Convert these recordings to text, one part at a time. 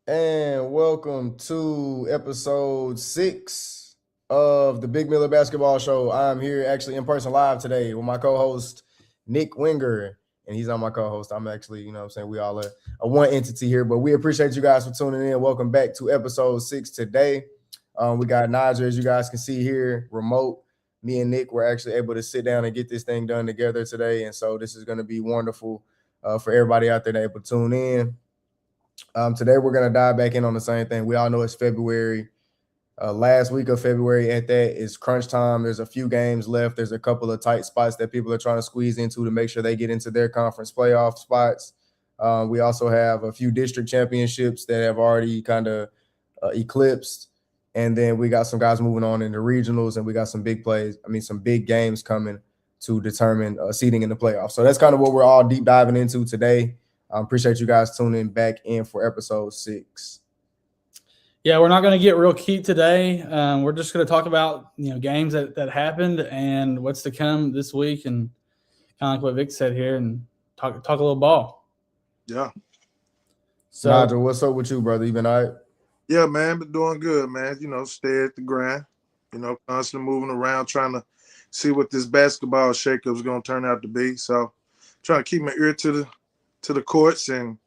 And welcome to episode 6 of the Big Miller Basketball Show. I'm here actually in person live today with my co-host Nick Winger, and he's on my co-host. I'm actually, I'm saying, we all are a one entity here, but we appreciate you guys for tuning in. Welcome back to episode 6 today. We got Niger, as you guys can see here, remote. Me and Nick were actually able to sit down and get this thing done together today, and so this is going to be wonderful for everybody out there that able to tune in. Today we're gonna dive back in on the same thing. We all know it's February. Last week of February at that is crunch time. There's a few games left. There's a couple of tight spots that people are trying to squeeze into to make sure they get into their conference playoff spots. We also have a few district championships that have already kind of eclipsed. And then we got some guys moving on in the regionals, and we got some big plays. Some big games coming to determine seeding in the playoffs. So that's kind of what we're all deep diving into today. Appreciate you guys tuning back in for episode 6. Yeah, we're not going to get real cute today. We're just going to talk about games that happened and what's to come this week, and kind of like what Vic said here, and talk a little ball. Yeah. So, Nigel, what's up with you, brother? You been all right? Yeah, man, been doing good, man. Stay at the grind. Constantly moving around, trying to see what this basketball shakeup is going to turn out to be. So, trying to keep my ear to the courts and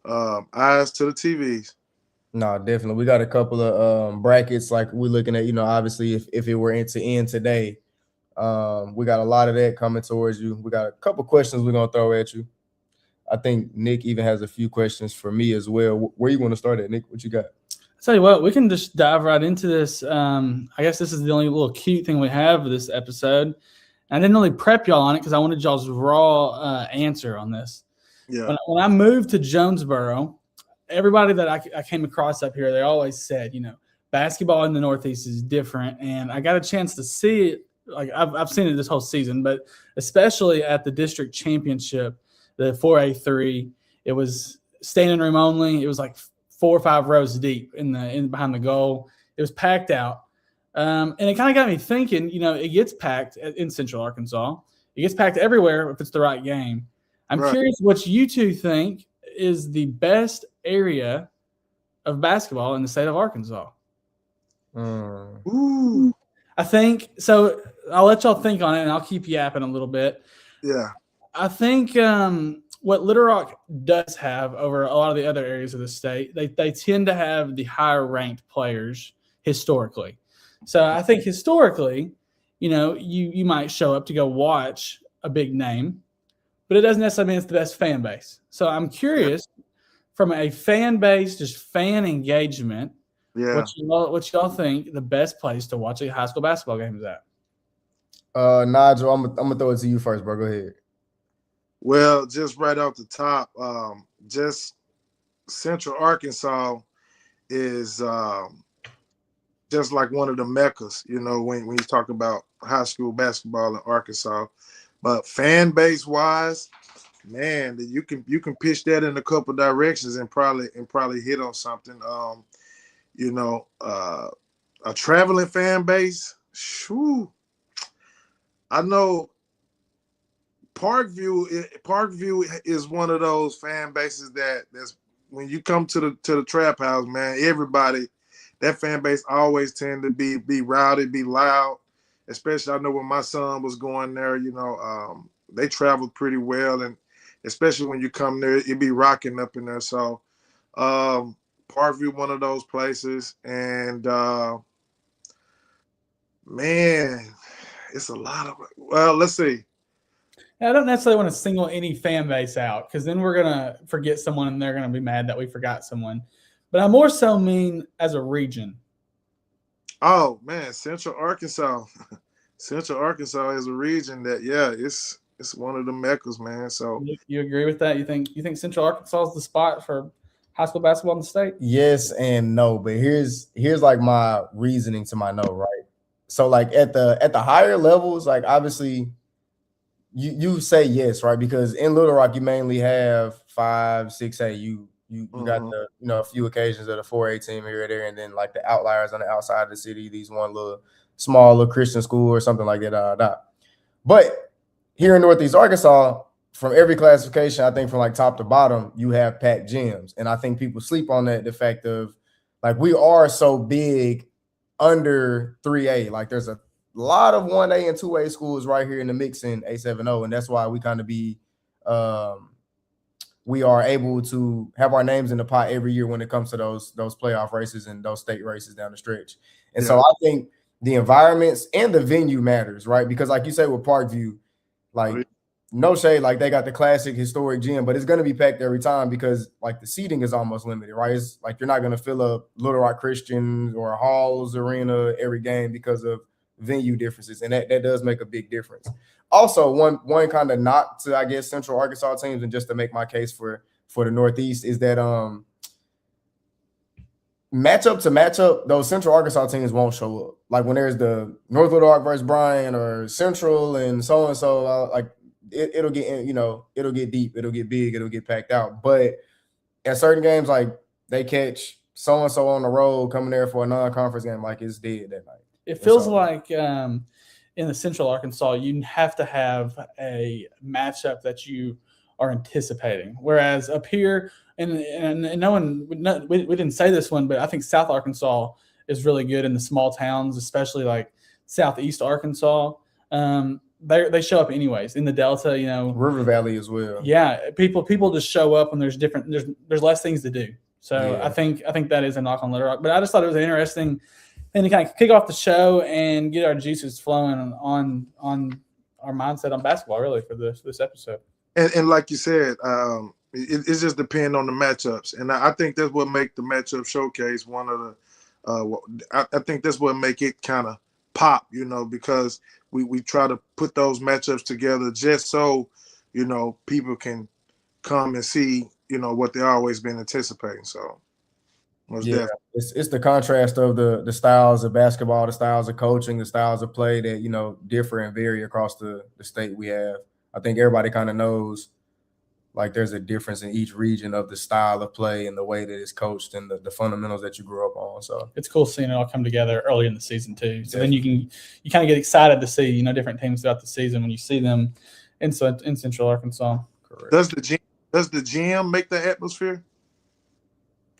eyes to the TVs. No, definitely. We got a couple of brackets like we're looking at, obviously if it were to end today, we got a lot of that coming towards you. We got a couple questions we're going to throw at you. I think Nick even has a few questions for me as well. Where you want to start at, Nick? What you got? I'll tell you what, we can just dive right into this. I guess this is the only little cute thing we have for this episode. I didn't really prep y'all on it because I wanted y'all's raw answer on this. Yeah. When I moved to Jonesboro, everybody that I came across up here, they always said, basketball in the Northeast is different. And I got a chance to see it. Like I've seen it this whole season, but especially at the district championship, the 4A3, it was standing room only. It was like 4 or 5 rows deep in behind the goal. It was packed out. And it kind of got me thinking, it gets packed in Central Arkansas. It gets packed everywhere if it's the right game. I'm curious what you two think is the best area of basketball in the state of Arkansas. Ooh. I think so. I'll let y'all think on it, and I'll keep yapping a little bit. Yeah. I think what Little Rock does have over a lot of the other areas of the state, they tend to have the higher ranked players historically. So I think historically, you might show up to go watch a big name, but it doesn't necessarily mean it's the best fan base. So I'm curious, from a fan base, just fan engagement, what y'all think the best place to watch a high school basketball game is at? Nigel, I'm gonna throw it to you first, bro. Go ahead. Well, just right off the top, just Central Arkansas is just like one of the meccas, when you talk about high school basketball in Arkansas. But fan base wise, man, you can pitch that in a couple directions and probably hit on something. A traveling fan base. Shoo. I know Parkview is one of those fan bases that's when you come to the trap house, man, everybody, that fan base always tend to be rowdy, be loud. Especially I know when my son was going there, they traveled pretty well, and especially when you come there, it'd be rocking up in there. So Parkview, one of those places, and man, it's a lot of, well, let's see. I don't necessarily want to single any fan base out because then we're going to forget someone and they're going to be mad that we forgot someone. But I more so mean as a region. Oh, man, Central Arkansas. Central Arkansas is a region that, it's one of the meccas, man. So you agree with that? You think Central Arkansas is the spot for high school basketball in the state? Yes and no, but here's like my reasoning to my no, right? So like at the higher levels, like obviously you say yes, right? Because in Little Rock you mainly have 5, 6A. You got the a few occasions of the 4A team here or there, and then like the outliers on the outside of the city, these one little small little Christian school or something like that. But here in Northeast Arkansas, from every classification, I think from like top to bottom, you have packed gyms. And I think people sleep on that, the fact of like we are so big under 3A. Like there's a lot of 1A and 2A schools right here in the mix in A70. And that's why we kind of be we are able to have our names in the pot every year when it comes to those playoff races and those state races down the stretch. And so I think the environments and the venue matters, right? Because like you say with Parkview, like no shade, like they got the classic historic gym, but it's going to be packed every time because like the seating is almost limited, right? It's like you're not going to fill up Little Rock Christian or Halls Arena every game because of venue differences, and that does make a big difference. Also, one kind of knock to, I guess, Central Arkansas teams, and just to make my case for the Northeast, is that matchup to matchup, those Central Arkansas teams won't show up. Like when there's the North Little Rock versus Bryant or Central and so, like it'll get, it'll get deep, it'll get big, it'll get packed out. But at certain games, like they catch so-and-so on the road coming there for a non-conference game, like it's dead that night. It feels like in the Central Arkansas, you have to have a matchup that you are anticipating. Whereas up here, and no one, we didn't say this one, but I think South Arkansas is really good in the small towns, especially like Southeast Arkansas. They show up anyways in the Delta, River Valley as well. Yeah, people just show up when there's less things to do. So yeah. I think that is a knock on Little Rock. But I just thought it was interesting. And to kind of kick off the show and get our juices flowing on our mindset on basketball, really, for this episode. And like you said, it's just depend on the matchups, and I think that's what make the matchup showcase one of the. I think that's what make it kind of pop, because we try to put those matchups together just so people can come and see what they've always been anticipating. So. Yeah, it's the contrast of the styles of basketball, the styles of coaching, the styles of play that differ and vary across the state we have. I think everybody kind of knows like there's a difference in each region of the style of play and the way that it's coached and the fundamentals that you grew up on. So it's cool seeing it all come together early in the season too. So then you kind of get excited to see different teams throughout the season when you see them in Central Arkansas. Correct. Does the gym make the atmosphere?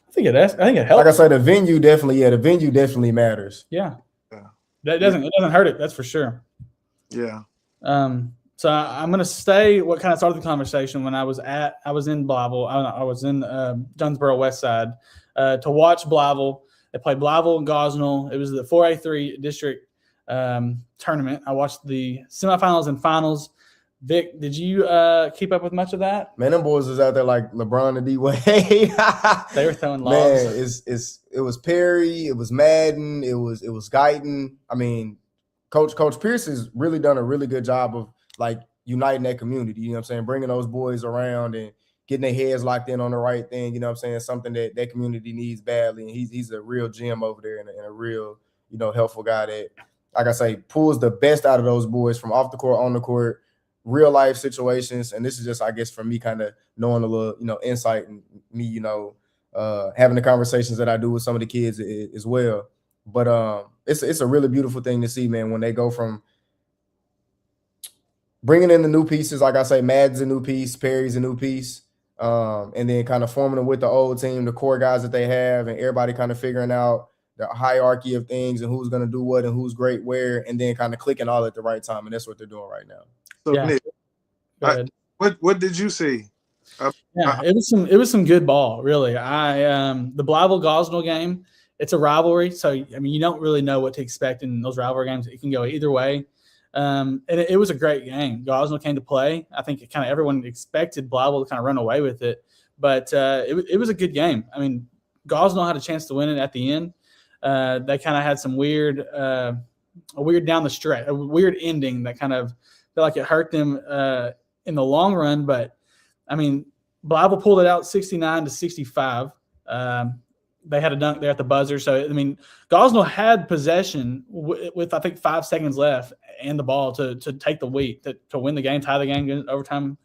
I think it helps. Like I said, the venue definitely matters. Yeah. It doesn't hurt it. That's for sure. Yeah. So I'm going to stay what kind of started the conversation when I was in Blytheville. I was in Jonesboro West Side to watch Blytheville. They played Blytheville and Gosnell. It was the 4A3 district tournament. I watched the semifinals and finals. Vic, did you keep up with much of that? Man, them boys was out there like LeBron and D-Wade. They were throwing logs. Man, it was Perry, it was Madden, it was Guyton. I mean, Coach Pierce has really done a really good job of like uniting that community. You know what I'm saying? Bringing those boys around and getting their heads locked in on the right thing. You know what I'm saying? Something that community needs badly. And he's a real gem over there and a real helpful guy that, like I say, pulls the best out of those boys from off the court, on the court. Real life situations, and this is just, I guess, for me, kind of knowing a little, insight and me, having the conversations that I do with some of the kids as well. But it's a really beautiful thing to see, man, when they go from bringing in the new pieces, like I say, Mad's a new piece, Perry's a new piece, and then kind of forming them with the old team, the core guys that they have, and everybody kind of figuring out the hierarchy of things and who's going to do what and who's great where, and then kind of clicking all at the right time, and that's what they're doing right now. So yeah. Nick, what did you see? It was some good ball, really. The Blytheville Gosnell game, it's a rivalry, so I mean you don't really know what to expect in those rivalry games. It can go either way. And it was a great game. Gosnell came to play. I think kind of everyone expected Blytheville to kind of run away with it, but it was a good game. I mean, Gosnell had a chance to win it at the end. They kind of had some a weird down the stretch, a weird ending that kind of felt like it hurt them in the long run. But I mean, Blytheville pulled it out 69-65. They had a dunk there at the buzzer. So, I mean, Gosnell had possession with I think 5 seconds left and the ball to take the lead, to win the game, tie the game, get overtime,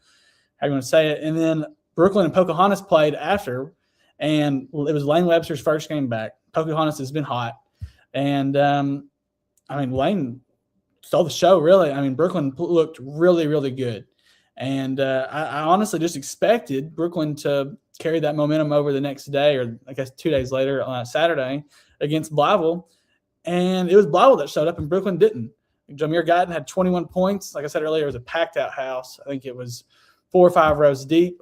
how you want to say it. And then Brooklyn and Pocahontas played after, and it was Lane Webster's first game back. Pocahontas has been hot. And, I mean, Lane stole the show, really. I mean, Brooklyn looked really, really good. And I honestly just expected Brooklyn to carry that momentum over the next day, or I guess 2 days later on Saturday against Blytheville. And it was Blytheville that showed up and Brooklyn didn't. Jameer Guyton had 21 points. Like I said earlier, it was a packed-out house. I think it was 4 or 5 rows deep.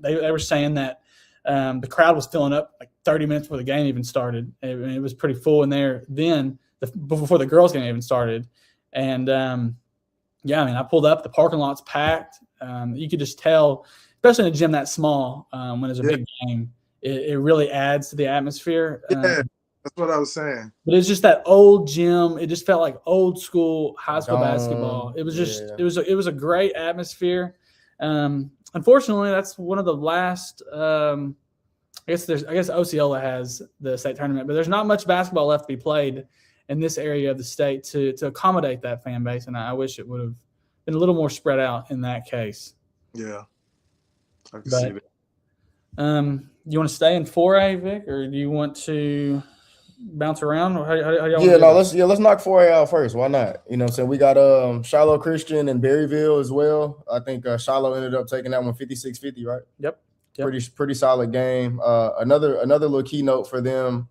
They were saying that the crowd was filling up like 30 minutes before the game even started. It was pretty full in there then, before the girls' game even started. And, I pulled up. The parking lot's packed. You could just tell, especially in a gym that small, when it's a big game, it really adds to the atmosphere. That's what I was saying. But it's just that old gym. It just felt like old school high school basketball. It was just it was a great atmosphere. Unfortunately, that's one of the last. I guess Osceola has the state tournament, but there's not much basketball left to be played in this area of the state to accommodate that fan base, and I wish it would have been a little more spread out in that case. Yeah, I can see that. You want to stay in 4A, Vic, or do you want to bounce around? How let's knock 4A out first. Why not? You know what I'm saying? We got Shiloh Christian and Berryville as well. I think Shiloh ended up taking that one 56-50, right? Yep. Pretty solid game. Another little keynote for them.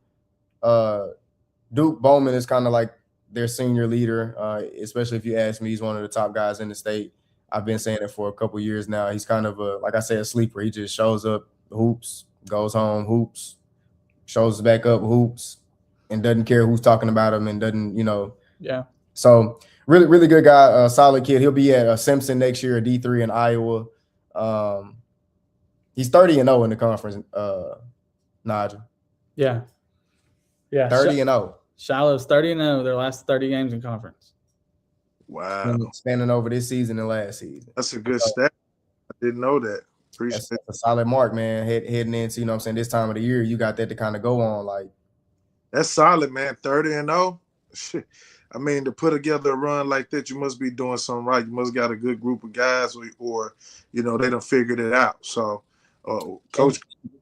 Duke Bowman is kind of like their senior leader, especially if you ask me. He's one of the top guys in the state. I've been saying it for a couple years now. He's kind of a sleeper. He just shows up, hoops, goes home, hoops, shows back up, hoops, and doesn't care who's talking about him and doesn't, Yeah. So really, really good guy, solid kid. He'll be at Simpson next year, D3 in Iowa. He's 30-0 in the conference, Nigel. Yeah. 30-0. Shiloh's 30-0 their last 30 games in conference. Wow. Spanning over this season and last season. That's a good stat. I didn't know that. Appreciate That's a solid mark, man. Heading into, this time of the year, you got that to kind of go on. Like, that's solid, man. 30-0. Shit. I mean, to put together a run like that, you must be doing something right. You must got a good group of guys, or they done figured it out. So, Coach,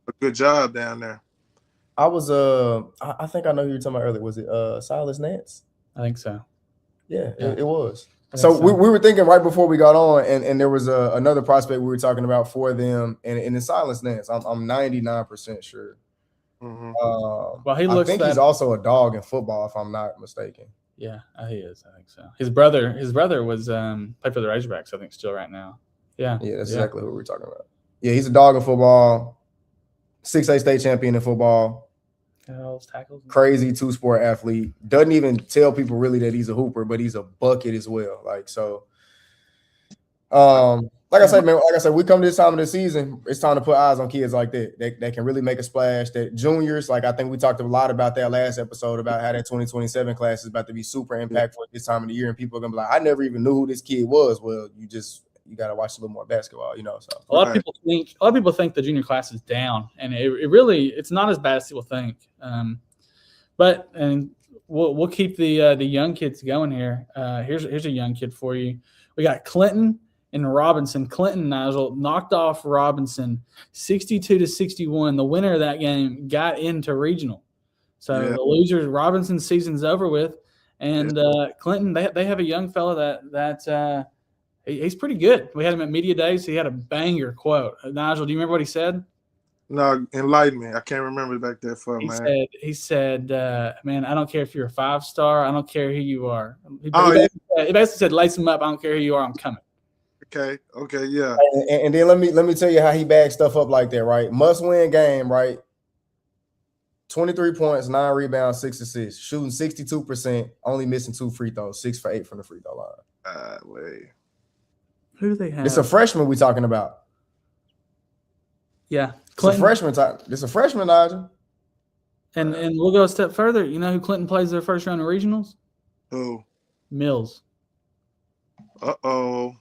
a good job down there. I was I think I know who you were talking about earlier. Was it Silas Nance? I think so. Yeah. It was. So we were thinking right before we got on, and there was another prospect we were talking about for them, and it's Silas Nance. I'm 99% sure. Mm-hmm. Well, he looks. I think he's also a dog in football, if I'm not mistaken. Yeah, he is. I think so. His brother was played for the Razorbacks, I think, still right now. Yeah. Yeah, that's exactly what we were talking about. Yeah, he's a dog in football. 6A state champion in football. Tackles. Crazy 2-sport athlete. Doesn't even tell people really that he's a hooper, but he's a bucket as well. Like, so, like I said, man, we come to this time of the season, it's time to put eyes on kids like that. That can really make a splash. That juniors, like, I think we talked a lot about that last episode about how that 2027 class is about to be super impactful at this time of the year, and people are gonna be like, I never even knew who this kid was. Well, you got to watch a little more basketball, So a lot of people think the junior class is down, and it's not as bad as people think. But we'll keep the young kids going here. Here's a young kid for you. We got Clinton and Robinson. Clinton, Nigel, knocked off Robinson 62-61. The winner of that game got into regional. So the losers, Robinson's season's over with, and Clinton, they have a young fella that he's pretty good. We had him at media days. He had a banger quote. Nigel, do you remember what he said? No, enlighten me. I can't remember back that far, man. He said, man, I don't care if you're a 5-star. I don't care who you are. He basically said, lace him up. I don't care who you are. I'm coming. Okay, yeah. And then let me tell you how he bags stuff up like that, right? Must-win game, right? 23 points, 9 rebounds, 6 assists, shooting 62%, only missing 2 free throws, 6 for 8 from the free throw line. Wait. Who do they have? It's a freshman we talking about. Yeah. Clinton. It's a freshman, Nigel. And we'll go a step further. You know who Clinton plays their first round of regionals? Who? Mills. Uh-oh.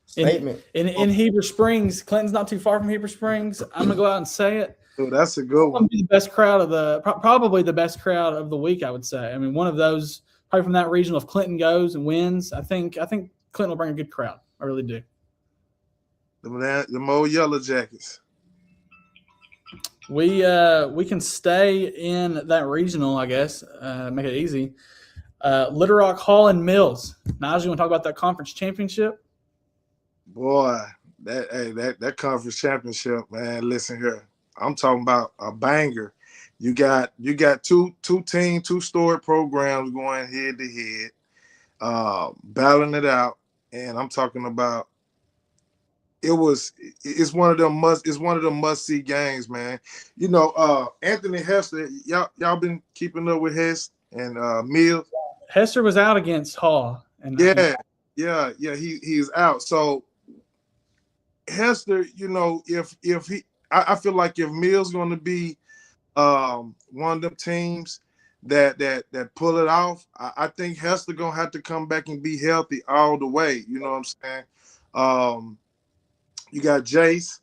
Statement. In Heber Springs. Clinton's not too far from Heber Springs. I'm going to go out and say it. Ooh, that's a good one. The best crowd probably the best crowd of the week, I would say. I mean, one of those, probably from that regional, if Clinton goes and wins, I think Clinton will bring a good crowd. I really do. The old Yellow Jackets. We can stay in that regional, I guess. Make it easy. Little Rock Hall and Mills. Nigel, you want to talk about that conference championship? Boy, that conference championship, man. Listen here, I'm talking about a banger. You got two story programs going head to head, battling it out, and I'm talking about it's one of them must see games, man. You know, Anthony Hester, y'all been keeping up with Hest and Mills. Hester was out against Hall, and Yeah, he's out. So Hester, you know, if I feel like if Mills going to be one of them teams that pull it off, I think Hester gonna have to come back and be healthy all the way. You know what I'm saying? You got Jace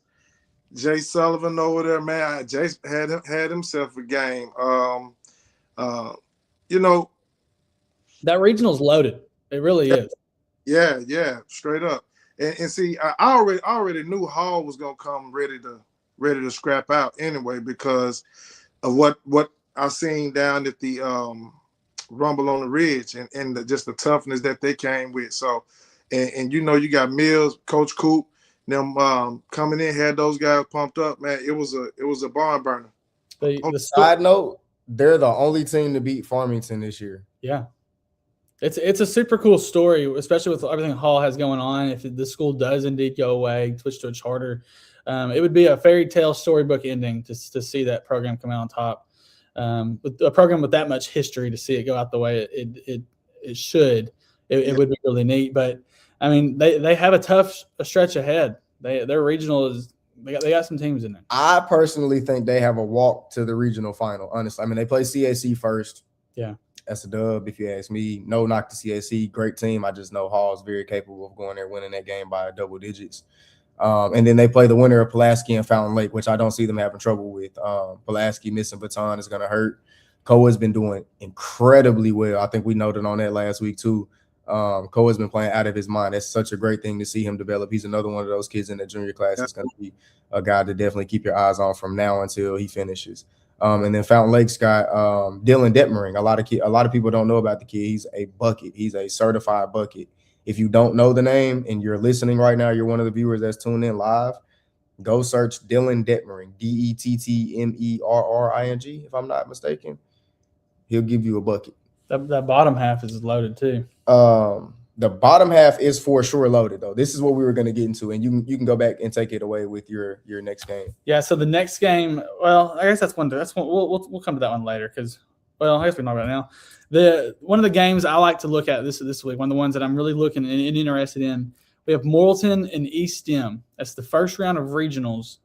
Sullivan over there, man. Jace had himself a game. You know, that regional's loaded. It really is. Yeah, straight up. And see, I already knew Hall was gonna come ready to scrap out anyway because of what I seen down at the Rumble on the Ridge and just the toughness that they came with. So, and you know, you got Mills, Coach Coop, them coming in, had those guys pumped up, man. It was a barn burner. The side note, they're the only team to beat Farmington this year. Yeah. It's a super cool story, especially with everything Hall has going on. If the school does indeed go away, switch to a charter, it would be a fairy tale storybook ending to see that program come out on top. With a program with that much history, to see it go out the way it should, it would be really neat. But I mean, they have a tough stretch ahead. Their regional is they got some teams in there. I personally think they have a walk to the regional final. Honestly, I mean, they play CAC first. Yeah. That's a dub, if you ask me. No knock to CAC, great team. I just know Hall's very capable of going there, winning that game by double digits. And then they play the winner of Pulaski and Fountain Lake, which I don't see them having trouble with. Pulaski missing Baton is going to hurt. Koa's been doing incredibly well. I think we noted on that last week too. Koa's been playing out of his mind. That's such a great thing to see him develop. He's another one of those kids in the junior class that's going to be a guy to definitely keep your eyes on from now until he finishes. And then Fountain Lake's got Dylan Detmering. A lot of people don't know about the kid. He's a bucket. He's a certified bucket. If you don't know the name and you're listening right now, you're one of the viewers that's tuned in live, go search Dylan Detmering, Dettmerring, if I'm not mistaken. He'll give you a bucket. That bottom half is loaded too. The bottom half is for sure loaded, though. This is what we were going to get into, and you can go back and take it away with your next game. Yeah. So the next game, well, I guess that's one. We'll come to that one later because, well, I guess we're not about it now. One of the games I like to look at this week, one of the ones that I'm really looking and interested in, we have Morrilton and EStem. That's the first round of regionals.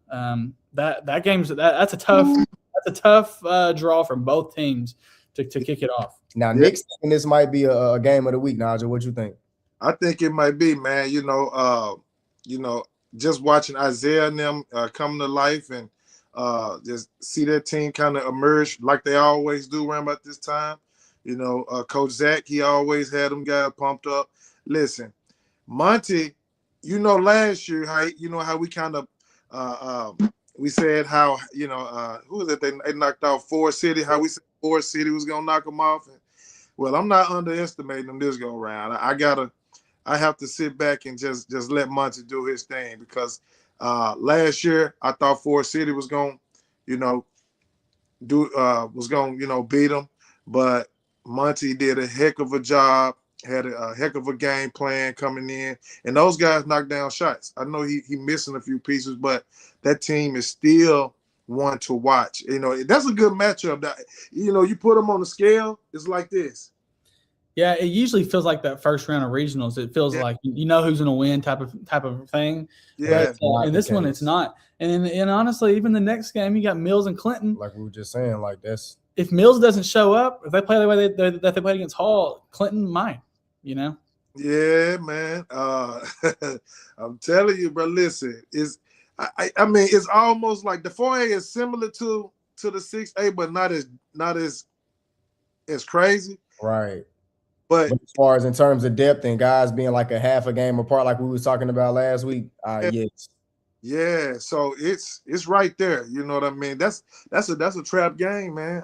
That game's that's a tough draw from both teams to kick it off. Now, Nick's thinking this might be a game of the week. Nigel, what you think? I think it might be, man. You know, just watching Isaiah and them come to life and just see that team kind of emerge like they always do around about this time. You know, Coach Zach, he always had them guys pumped up. Listen, Monty, you know, last year, how we kind of we said how, you know, who was it? They knocked out Forest City, how we said Forest City was going to knock them off. And, well, I'm not underestimating them this go around. I have to sit back and just let Monty do his thing because last year I thought Forest City was going, you know, beat them, but Monty did a heck of a job, had a heck of a game plan coming in, and those guys knocked down shots. I know he missing a few pieces, but that team is still one to watch. You know, that's a good matchup. That, you know, you put them on the scale, it's like this. Yeah, it usually feels like that first round of regionals. It feels like you know who's going to win type of thing. Yeah, but, in this one, it's not. And honestly, even the next game, you got Mills and Clinton. Like we were just saying, like that's if Mills doesn't show up, if they play the way that they played against Hall, Clinton might. You know. Yeah, man. I'm telling you, bro. Listen, I mean, it's almost like the 4A is similar to the 6A, but not as crazy. Right. But as far as in terms of depth and guys being like a half a game apart, like we was talking about last week, yes. Yeah, so it's right there. You know what I mean? That's a trap game, man.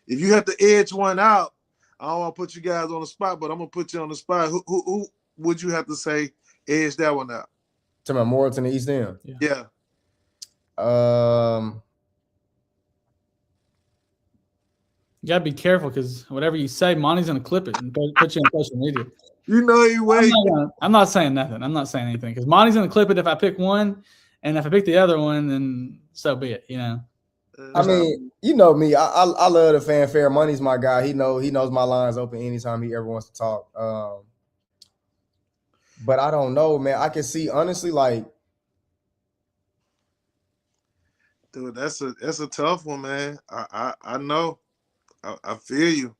If you have to edge one out, I don't want to put you guys on the spot, but I'm gonna put you on the spot. Who would you have to say edge that one out? To my Morrilton and EStem. Yeah. You gotta be careful because whatever you say, Monty's gonna clip it and put you on social media. You know he wait. I'm not saying nothing. I'm not saying anything because Monty's gonna clip it if I pick one, and if I pick the other one, then so be it. You know. I mean, you know me. I love the fanfare. Money's my guy. He knows my lines open anytime he ever wants to talk. But I don't know, man. I can see honestly, like, dude, that's a tough one, man. I know. I feel you.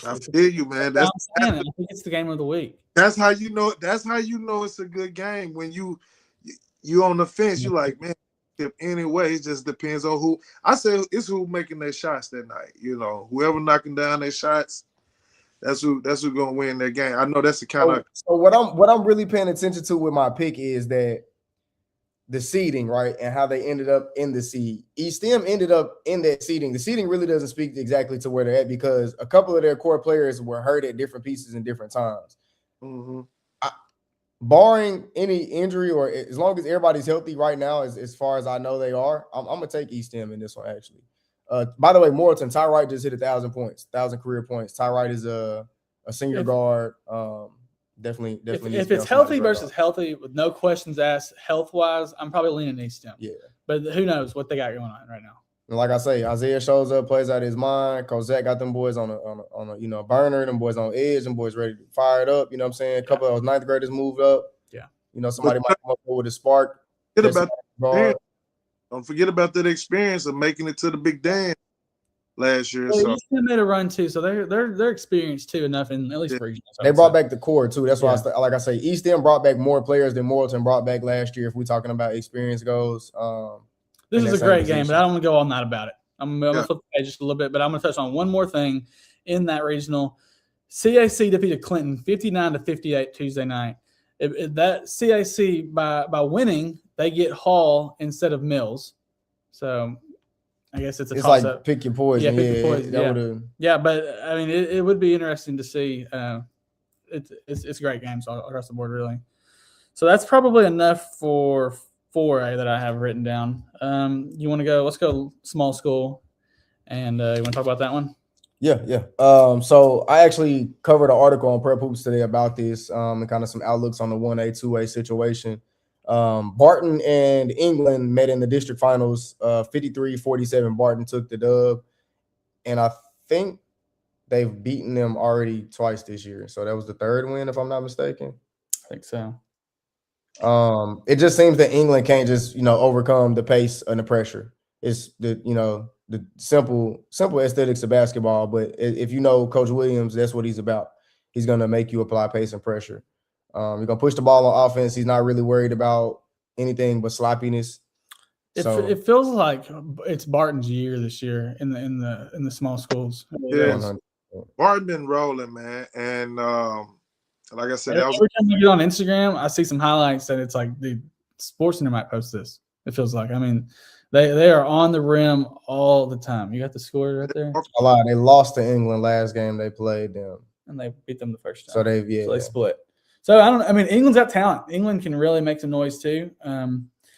I feel you, man. I think it's the game of the week. That's how you know. That's how you know it's a good game when you on the fence. You like, man. If anyway, it just depends on who. I say it's who making their shots that night. You know, whoever knocking down their shots, that's who gonna win that game. I know that's the kind of. So what I'm really paying attention to with my pick is that the seeding, right, and how they ended up in the seed. EStem ended up in that seeding. The seeding really doesn't speak exactly to where they're at because a couple of their core players were hurt at different pieces in different times. Mm-hmm. Barring any injury or as long as everybody's healthy right now, as far as I know they are, I'm going to take EStem in this one, actually. By the way, Morrilton, Ty Wright just hit 1,000 points, 1,000 career points. Ty Wright is a senior guard. Definitely. If it's healthy versus healthy, with no questions asked, health-wise, I'm probably leaning EStem. Yeah. But who knows what they got going on right now. And like I say, Isaiah shows up, plays out of his mind. Kozak got them boys on a burner, them boys on edge, them boys ready to fire it up. You know what I'm saying? A couple of those ninth graders moved up. Yeah. You know, somebody might come up with a spark. Don't forget about that experience of making it to the big dance last year. Well, so EStem made a run too, so they're experienced too enough in at least regional. They brought back the core too. That's why, like I say, EStem brought back more players than Morrilton brought back last year. If we're talking about experience goes. This is a great game, but I don't want to go all night about it. I'm going to flip the page just a little bit, but I'm going to touch on one more thing in that regional. CAC defeated Clinton 59-58 Tuesday night. That CAC by winning, they get Hall instead of Mills. So I guess it's it's like up. Pick your poison. Yeah, pick your poison. Yeah, but I mean, it would be interesting to see. It's great games all across the board, really. So that's probably enough for 4A that I have written down. You want to go? Let's go small school, and you want to talk about that one? Yeah. So I actually covered an article on Prep Hoops today about this, and kind of some outlooks on the 1A, 2A situation. Barton and England met in the district finals. 53-47. Barton took the dub, and I think they've beaten them already twice this year. So that was the third win, if I'm not mistaken. I think so. It just seems that England can't just, overcome the pace and the pressure. It's the simple aesthetics of basketball. But if you know Coach Williams, that's what he's about. He's going to make you apply pace and pressure. You're going to push the ball on offense. He's not really worried about anything but sloppiness. It feels like it's Barton's year this year in the small schools. Yeah, Barton been rolling, man, and like I said, every time I get on Instagram, I see some highlights that it's like the SportsCenter might post this. It feels like. I mean, they are on the rim all the time. You got the score right there. A lot. They lost to England last game they played them, and they beat them the first time. So they split. So England's got talent. England can really make some noise too.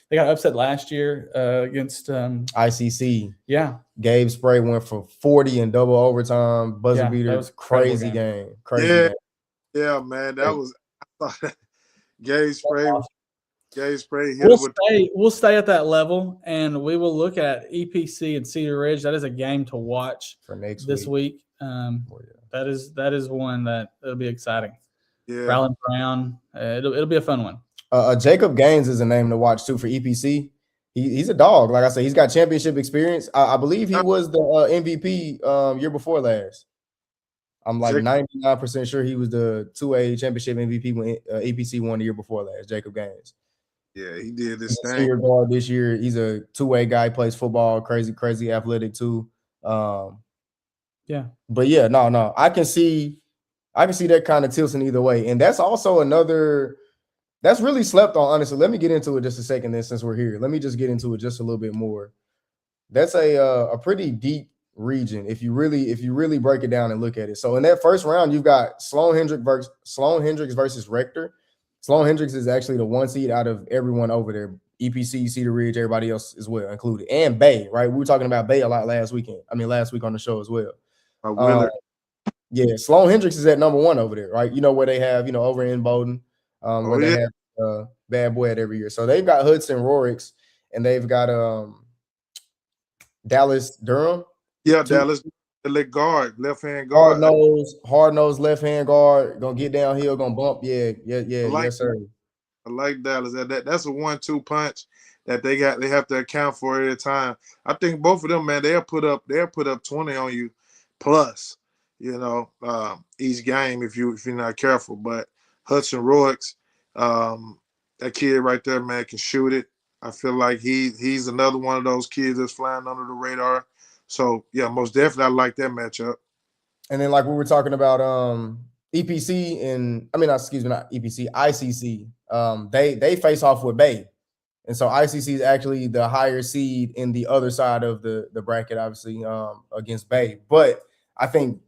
They got upset last year against ICC. Yeah. Gabe Spray went for 40 in double overtime. Buzzer beater. That was crazy game. Crazy game. Yeah, man. That was Gabe Spray. We'll stay at that level, and we will look at EPC and Cedar Ridge. That is a game to watch for this week. That is one that it'll be exciting. Yeah. Rowland Brown. It'll be a fun one. Jacob Gaines is a name to watch too for EPC. He's a dog. Like I said, he's got championship experience. I believe he was the MVP year before last. I'm like 99% sure he was the 2A championship MVP when EPC won the year before last. Jacob Gaines. Yeah, he did this thing. Senior guard this year. He's a 2A guy. Plays football. Crazy athletic too. Yeah. But yeah, no. I can see that kind of tilting either way, and that's also another. That's really slept on, honestly. Let me get into it just a second then, since we're here. Let me just get into it just a little bit more. That's a pretty deep region if you really break it down and look at it. So in that first round, you've got Sloan-Hendrix versus Rector. Sloan-Hendrix is actually the 1 seed out of everyone over there. EPC, Cedar Ridge, everybody else as well included, and Bay. Right, we were talking about Bay a lot last week on the show as well. Yeah, Sloan-Hendrix is at number 1 over there, right? You know where they have, over in Bowdoin, where they have Bad Boy at every year. So they've got Hudson Rorix, and they've got Dallas Durham. Yeah, Dallas, the left hand guard. Hard nose left hand guard. Gonna get downhill, gonna bump. Yeah, yes, sir. I like Dallas. That's a 1-2 punch that they have to account for at a time. I think both of them, man, they'll put up 20 on you plus, each game if you're not careful. But Hudson Rorix, that kid right there, man, can shoot it. I feel like he's another one of those kids that's flying under the radar. So yeah, most definitely I like that matchup. And then like we were talking about EPC and not EPC, ICC. They face off with Bay. And so ICC is actually the higher seed in the other side of the bracket, obviously, against Bay. But I think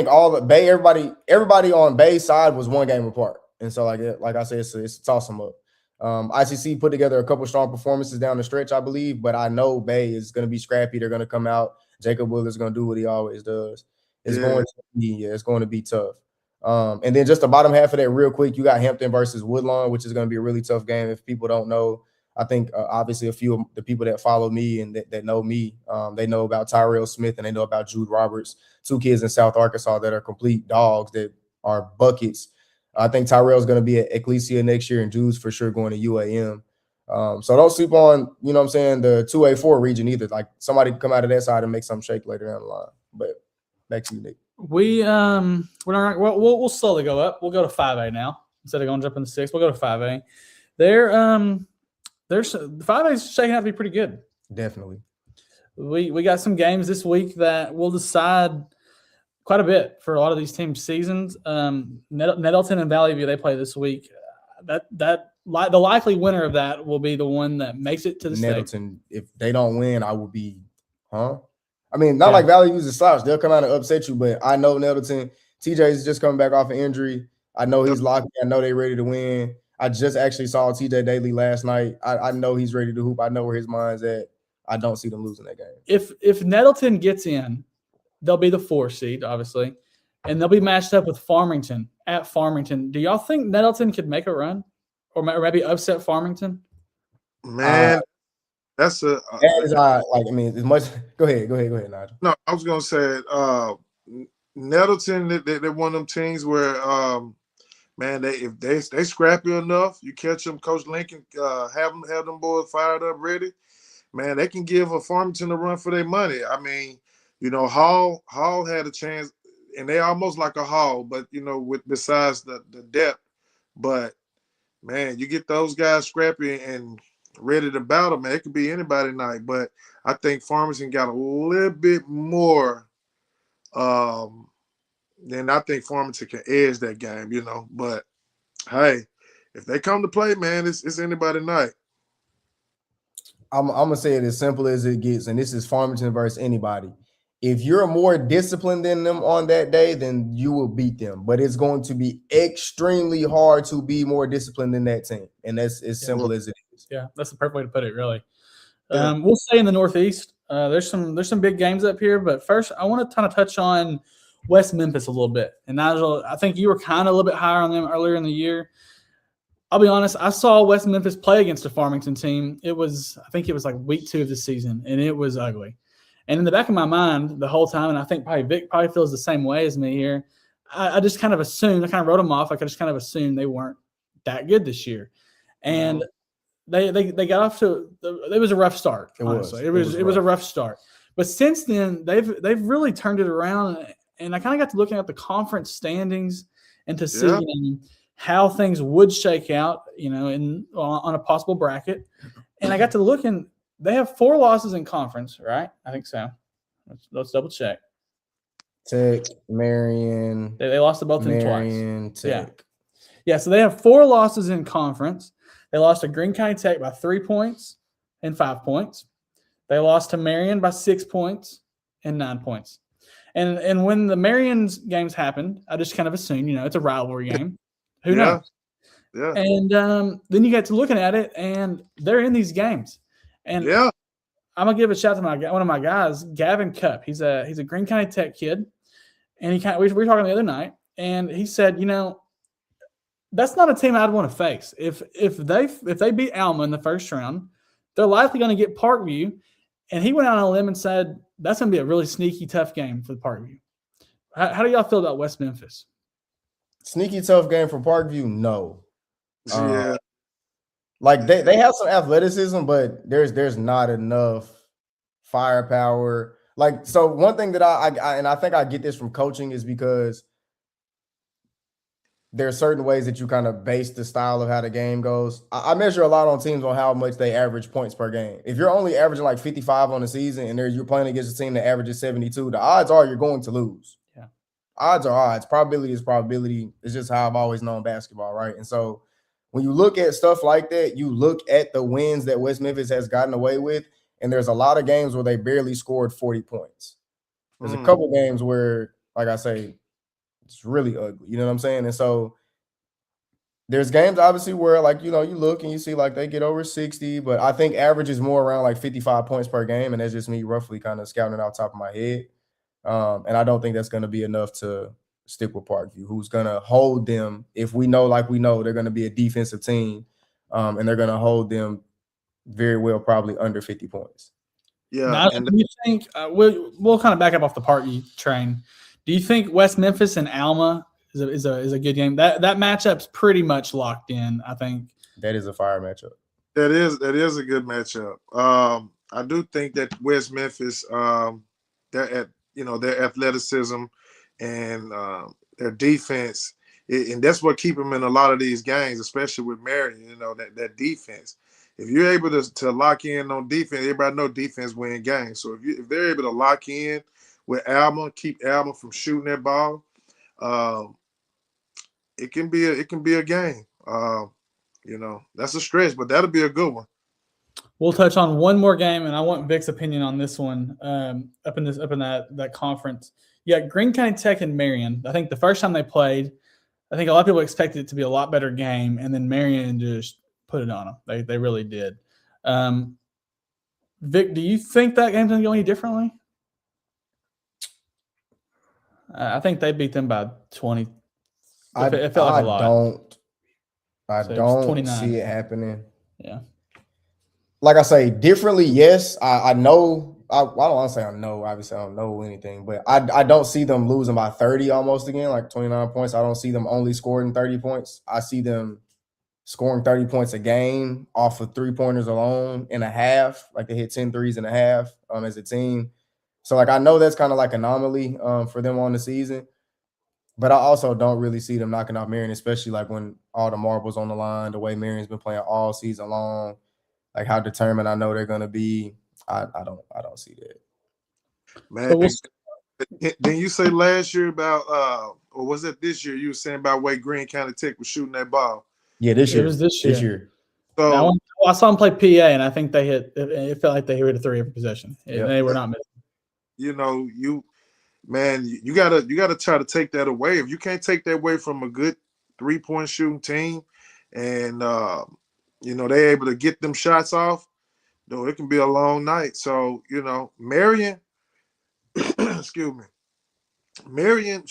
all the Bay, everybody on Bay's side was 1 game apart. And so like I said, it's a toss them up. ICC put together a couple strong performances down the stretch, I believe, but I know Bay is going to be scrappy. They're going to come out. Jacob Willard's going to do what he always does. It's going to be tough. And then just the bottom half of that real quick, you got Hampton versus Woodlawn, which is going to be a really tough game. If people don't know, I think obviously a few of the people that follow me and that know me, they know about Tyrell Smith and they know about Jude Roberts, 2 kids in South Arkansas that are complete dogs that are buckets. I think Tyrell's going to be at Ecclesia next year, and Jude's for sure going to UAM. So don't sleep on, the 2A4 region either. Like somebody come out of that side and make something shake later down the line. But back to you, Nick. We'll slowly go up. We'll go to 5A now instead of going jump into 6. We'll go to 5A. There's 5A is shaking out to be pretty good. Definitely. We got some games this week that will decide quite a bit for a lot of these teams' seasons. Nettleton and Valley View, they play this week. The likely winner of that will be the one that makes it to the Nettleton. State. If they don't win, I will be, like Valley View's a slouch. They'll come out and upset you, but I know Nettleton. TJ's just coming back off an injury. I know he's locked in. I know they're ready to win. I just actually saw TJ Daly last night. I know he's ready to hoop. I know where his mind's at. I don't see them losing that game. If Nettleton gets in, they'll be the 4 seed, obviously, and they'll be matched up with Farmington at Farmington. Do y'all think Nettleton could make a run or maybe upset Farmington? Man, as much. Go ahead, Nigel. No, I was gonna say Nettleton. They're one of them teams where, if they scrappy enough, you catch them. Coach Lincoln have them boys fired up, ready. Man, they can give a Farmington a run for their money. Hall had a chance, and they almost like a Hall, but besides the depth. But man, you get those guys scrappy and ready to battle, man. It could be anybody night. But I think Farmington got a little bit more than I think Farmington can edge that game, But hey, if they come to play, man, it's anybody night. I'm gonna say it as simple as it gets, and this is Farmington versus anybody. If you're more disciplined than them on that day, then you will beat them. But it's going to be extremely hard to be more disciplined than that team, and that's as simple as it is. Yeah, that's the perfect way to put it, really. Yeah. We'll stay in the Northeast. There's some big games up here, but first I want to kind of touch on West Memphis a little bit. And Nigel, I think you were kind of a little bit higher on them earlier in the year. I'll be honest, I saw West Memphis play against a Farmington team. I think it was like week 2 of the season, and it was ugly. And in the back of my mind the whole time, and I think probably Vic probably feels the same way as me here, I just kind of assumed, I kind of wrote them off. I just kind of assumed they weren't that good this year. And they got off to – it was a rough start, honestly. It was a rough start. But since then, they've really turned it around, and I kind of got to looking at the conference standings and to see how things would shake out, on a possible bracket. And I got to looking – they have 4 losses in conference, right? I think so. Let's double check. Tech, Marion. They lost to both of them twice. Marion, Tech. Yeah, so they have 4 losses in conference. They lost to Greene County Tech by 3 points and 5 points. They lost to Marion by 6 points and 9 points. And when the Marion's games happened, I just kind of assumed, it's a rivalry game. Who knows? Yeah. And then you get to looking at it, and they're in these games. And Yeah. I'm gonna give a shout to one of my guys, Gavin Cup. He's a Greene County Tech kid, and we were talking the other night, and he said, that's not a team I'd want to face. If they beat Alma in the first round, they're likely going to get Parkview. And he went out on a limb and said that's going to be a really sneaky, tough game for the Parkview. How do y'all feel about West Memphis? Sneaky tough game for Parkview? No. Yeah. Like they have some athleticism, but there's not enough firepower. Like, so one thing that I think I get this from coaching is because there are certain ways that you kind of base the style of how the game goes. I measure a lot on teams on how much they average points per game. If you're only averaging like 55 on the season and you're playing against a team that averages 72, the odds are you're going to lose. Yeah. Odds are odds. Probability is probability. It's just how I've always known basketball, right? And so when you look at stuff like that, you look at the wins that West Memphis has gotten away with, and there's a lot of games where they barely scored 40 points. There's a couple games where, like I say, it's really ugly. You know what I'm saying? And so there's games obviously where, like, you look and you see like they get over 60, but I think average is more around like 55 points per game. And that's just me roughly kind of scouting it off top of my head. And I don't think that's going to be enough to stick with Parkview, who's going to hold them. If we know, like we know, they're going to be a defensive team, and they're going to hold them very well, probably under 50 points. Yeah. Now, do you think we'll kind of back up off the Parkview train? Do you think West Memphis and Alma is a good game? That matchup's pretty much locked in, I think. That is a fire matchup. That is a good matchup. I do think that West Memphis, their athleticism and their defense, and that's what keep them in a lot of these games, especially with Marion. That defense. If you're able to lock in on defense, everybody know defense win games. So if they're able to lock in with Alma, keep Alma from shooting that ball, it can be a game. That's a stretch, but that'll be a good one. We'll touch on one more game, and I want Vic's opinion on this one. Up in that conference, you got Greene County Tech and Marion. I think the first time they played, I think a lot of people expected it to be a lot better game, and then Marion just put it on them. They really did. Vic, do you think that game's going to go any differently? I think they beat them by 20. It felt like a lot. I don't see it happening. Yeah. Like I say, differently, yes. I know. I don't want to say I know. Obviously, I don't know anything, but I don't see them losing by 30 almost again, like 29 points. I don't see them only scoring 30 points. I see them scoring 30 points a game off of three-pointers alone in a half. Like they hit 10 threes in a half as a team. So, like, I know that's kind of like anomaly for them on the season. But I also don't really see them knocking off Marion, especially like when all the marbles on the line, the way Marion's been playing all season long, like how determined I know they're going to be. I don't see that. Man, didn't you say last year about or was it this year? You were saying about way Greene County Tech was shooting that ball. Yeah, this year. It was this year. So now, I saw them play PA, and I think they hit. It felt like they hit a three every possession. Yep. They were not missing. You gotta try to take that away. If you can't take that away from a good 3-point shooting team, and they're able to get them shots off, though it can be a long night. So Marion, excuse me, Marion.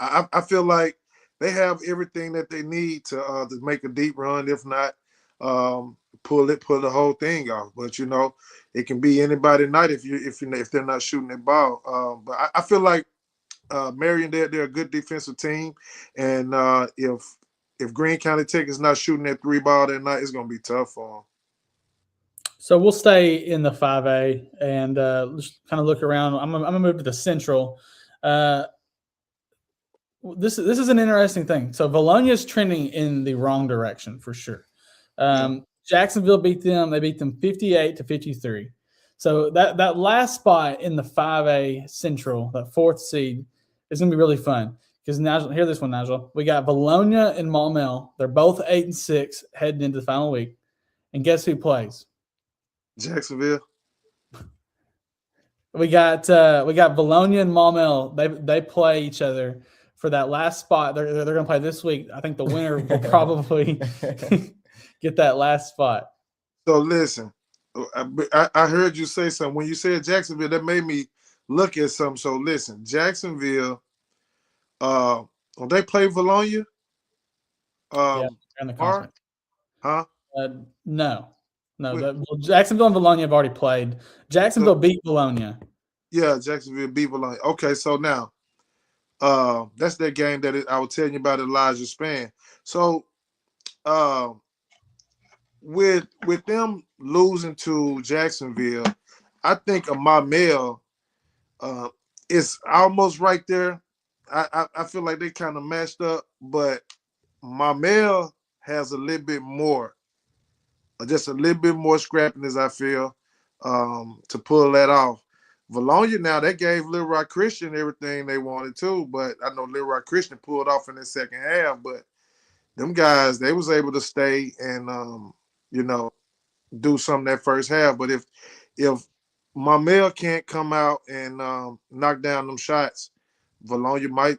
I feel like they have everything that they need to make a deep run. If not, pull the whole thing off. But it can be anybody night if they're not shooting that ball. But I feel like Marion, they're a good defensive team, and if Greene County Tech is not shooting that 3-ball that night, it's gonna be tough for them. So we'll stay in the 5A and just kind of look around. I'm gonna move to the Central. This is an interesting thing. So Vilonia is trending in the wrong direction for sure. Jacksonville beat them. They beat them 58-53. So that last spot in the 5A Central, that 4th seed, is going to be really fun. Because Nigel, hear this one, Nigel. We got Vilonia and Maumelle. They're both 8-6 heading into the final week. And guess who plays? Jacksonville. We got Vilonia and Maumelle. They play each other for that last spot. They're going to play this week. I think the winner will probably get that last spot. So listen, I heard you say something. When you said Jacksonville, that made me look at something. So listen, Jacksonville, they play Vilonia? Yeah, in the conference. Huh? No. Jacksonville and Vilonia have already played. Jacksonville beat Vilonia. Yeah, Jacksonville beat Vilonia. Okay, so now that's that game that I was telling you about, Elijah Spann. So with them losing to Jacksonville, I think a Maumelle is almost right there. I feel like they kind of matched up, but Maumelle has a little bit more, just a little bit more scrappiness, I feel, to pull that off. Vilonia now, they gave Little Rock Christian everything they wanted to, but I know Little Rock Christian pulled off in the second half, but them guys, they was able to stay and, do something that first half. But if Maumelle can't come out and knock down them shots, Vilonia might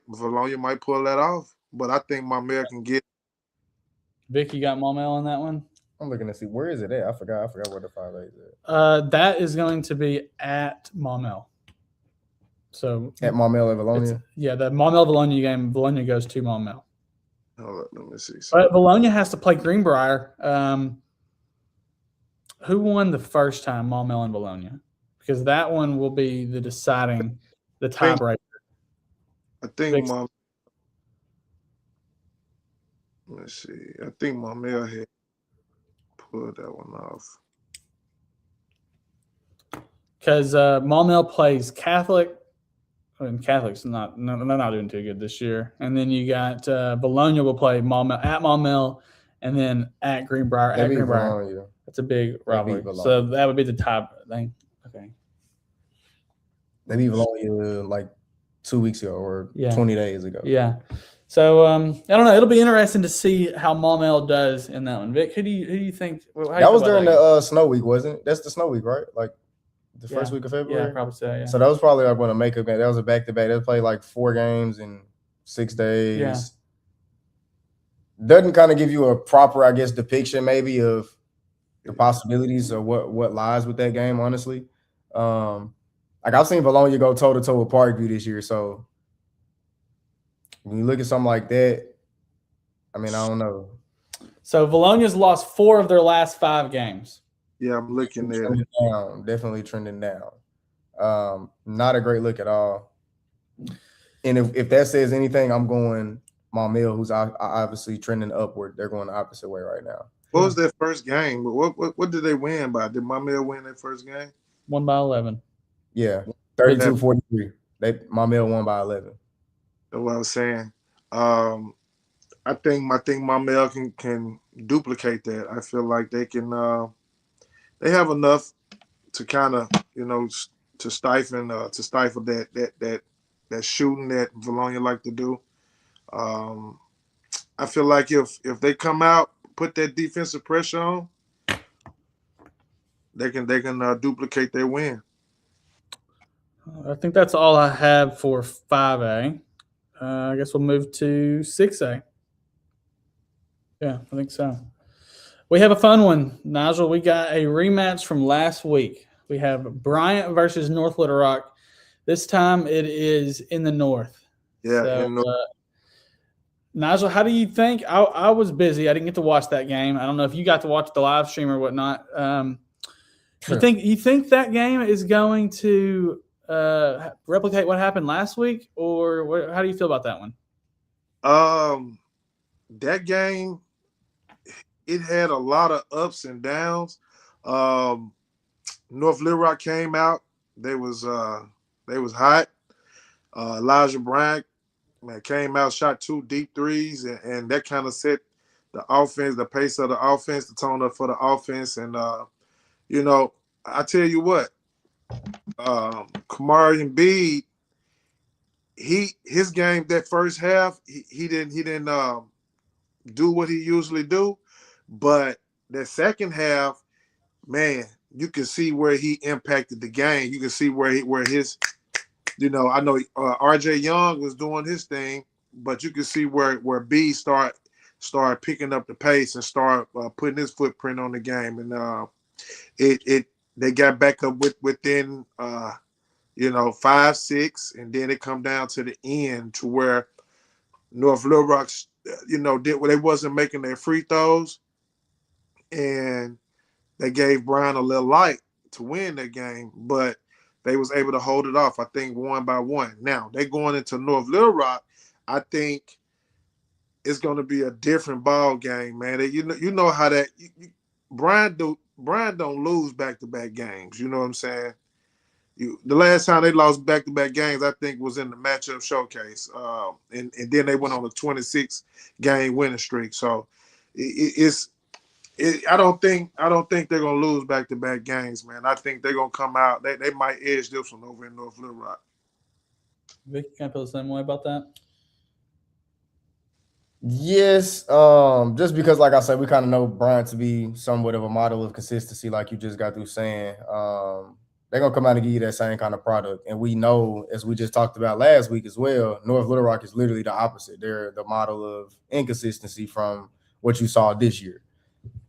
pull that off. But I think Maumelle can get. Vic, you got Maumelle on that one? I'm looking to see where is it at. I forgot where the 5A is at. That is going to be at Maumelle. So at Maumelle and Vilonia. Yeah, the Maumelle Vilonia game. Vilonia goes to Maumelle. Hold up, let me see. But Vilonia has to play Greenbrier. Who won the first time, Maumelle and Vilonia? Because that one will be the deciding, the tiebreaker. I think let's see. I think Maumelle had pulled that one off. Because Maumelle plays Catholic. And Catholic's they're not doing too good this year. And then you got Vilonia will play Maumelle at Maumelle, and then at Greenbrier at Greenbrier. That's a big rivalry. So that would be the top thing. Okay. They beat Vilonia like 2 weeks ago or 20 days ago. Yeah. So I don't know. It'll be interesting to see how Maumelle does in that one. Vic, who do you think? That was during the snow week, wasn't it? That's the snow week, right? Like the first week of February. Yeah, probably so. Yeah. So that was probably like when a makeup game. That was a back-to-back. They played like 4 games in 6 days. Yeah. Doesn't kind of give you a proper, I guess, depiction maybe of the possibilities of what lies with that game, honestly. Like I've seen Vilonia go toe-to-toe with Parkview this year. So when you look at something like that, I mean, I don't know. So Vilonia's lost 4 of their last 5 games. Yeah, I'm looking there. Definitely trending down. Not a great look at all. And if that says anything, I'm going Maumelle, who's obviously trending upward. They're going the opposite way right now. What was their first game? What did they win by? Did Maumelle win their first game? Won by 11. Yeah, 32-43. Maumelle won by 11. That's what I was saying. I think Maumelle can duplicate that. I feel like they can. They have enough to kind of to stifle that shooting that Vilonia like to do. I feel like if they come out, put that defensive pressure on, they can duplicate their win. I think that's all I have for 5A. I guess we'll move to 6A. Yeah, I think so. We have a fun one, Nigel. We got a rematch from last week. We have Bryant versus North Little Rock. This time it is in the north. Yeah. So, Nigel, how do you think? I was busy. I didn't get to watch that game. I don't know if you got to watch the live stream or whatnot. Sure. You think that game is going to replicate what happened last week, or how do you feel about that one? That game, it had a lot of ups and downs. North Little Rock came out. They was hot. Elijah Bryant came out, shot 2 deep threes, and that kind of set the offense, the pace of the offense, the tone up for the offense. And I tell you what, Kamari Embiid, his game that first half, he didn't do what he usually do, but the second half, man, you can see where he impacted the game. You can see where his, I know RJ Young was doing his thing, but you can see where B start picking up the pace and start putting his footprint on the game, and they got back up within 5-6, and then it come down to the end to where North Little Rock, did where they wasn't making their free throws, and they gave Bryant a little light to win that game, but they was able to hold it off, I think, 1 by 1. Now, they going into North Little Rock, I think it's going to be a different ball game, man. You know how that Bryant don't lose back-to-back games, you know what I'm saying? The last time they lost back-to-back games, I think, was in the matchup showcase, and then they went on a 26-game winning streak. So I don't think they're gonna lose back-to-back games, man. I think they're gonna come out. They might edge this one over in North Little Rock. Vic, can I feel the same way about that? Yes, just because, like I said, we kind of know Bryant to be somewhat of a model of consistency, like you just got through saying. They're going to come out and give you that same kind of product. And we know, as we just talked about last week as well, North Little Rock is literally the opposite. They're the model of inconsistency from what you saw this year.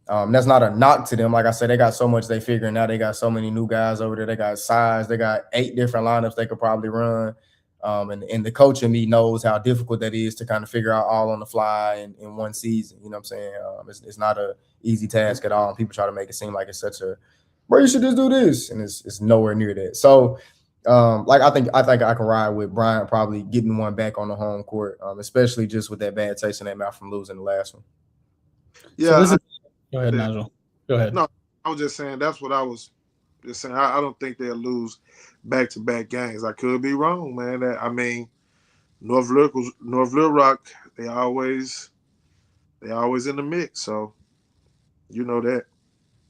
That's not a knock to them. Like I said, they got so much they figuring out. They got so many new guys over there. They got size. They got 8 different lineups they could probably run. And the coach in me knows how difficult that is to kind of figure out all on the fly in one season. You know what I'm saying? It's not an easy task at all. And people try to make it seem like it's such a, bro, you should just do this, and it's nowhere near that. So, I think I can ride with Bryant probably getting one back on the home court, especially just with that bad taste in their mouth from losing the last one. Yeah. So go ahead, Nigel. Go ahead. No, I was just saying that's what I was just saying. I don't think they'll lose back-to-back games. I could be wrong, man. North Little Rock, they always in the mix. So, you know that.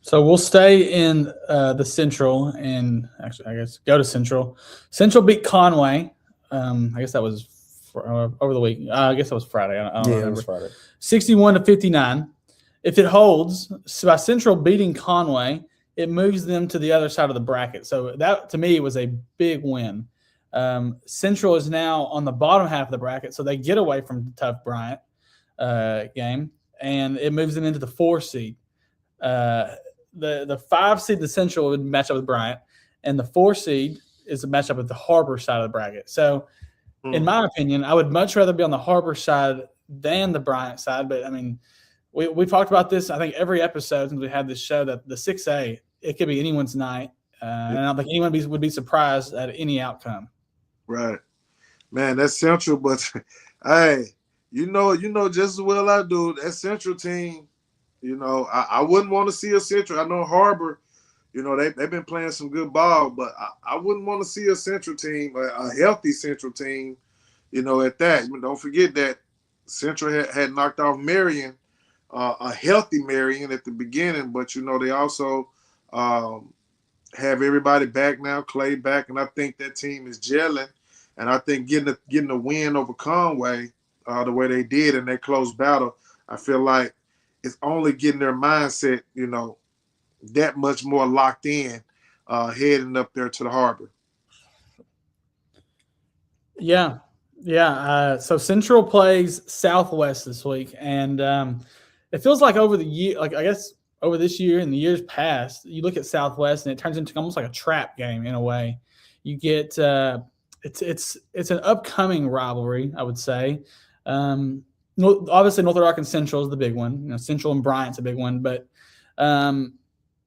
So we'll stay in the Central, and actually, I guess go to Central. Central beat Conway. I guess that was over the week. I guess that was Friday. I don't remember. It was Friday. 61-59. If it holds, so by Central beating Conway, it moves them to the other side of the bracket. So that, to me, was a big win. Central is now on the bottom half of the bracket, so they get away from the tough Bryant game, and it moves them into the 4 seed. The 5 seed, the Central, would match up with Bryant, and the 4 seed is a matchup with the Harbor side of the bracket. So, in my opinion, I would much rather be on the Harbor side than the Bryant side. But I mean, we've talked about this, I think, every episode since we had this show, that the 6A, it could be anyone's night, and I don't think anyone would be surprised at any outcome. Right, man. That's Central, but hey, you know just as well I do. That Central team. I wouldn't want to see a Central. I know Harbor, they've been playing some good ball, but I wouldn't want to see a Central team, a healthy Central team, at that. Don't forget that Central had knocked off Marion, a healthy Marion at the beginning, but, they also have everybody back now, Clay back, and I think that team is gelling. And I think getting a win over Conway the way they did in that close battle, I feel like it's only getting their mindset, that much more locked in, heading up there to the Harbor. Yeah. So Central plays Southwest this week, and it feels like over the year, like I guess over this year and the years past, you look at Southwest and it turns into almost like a trap game in a way. You get it's an upcoming rivalry, I would say. Obviously, North Rock and Central is the big one. Central and Bryant's a big one, but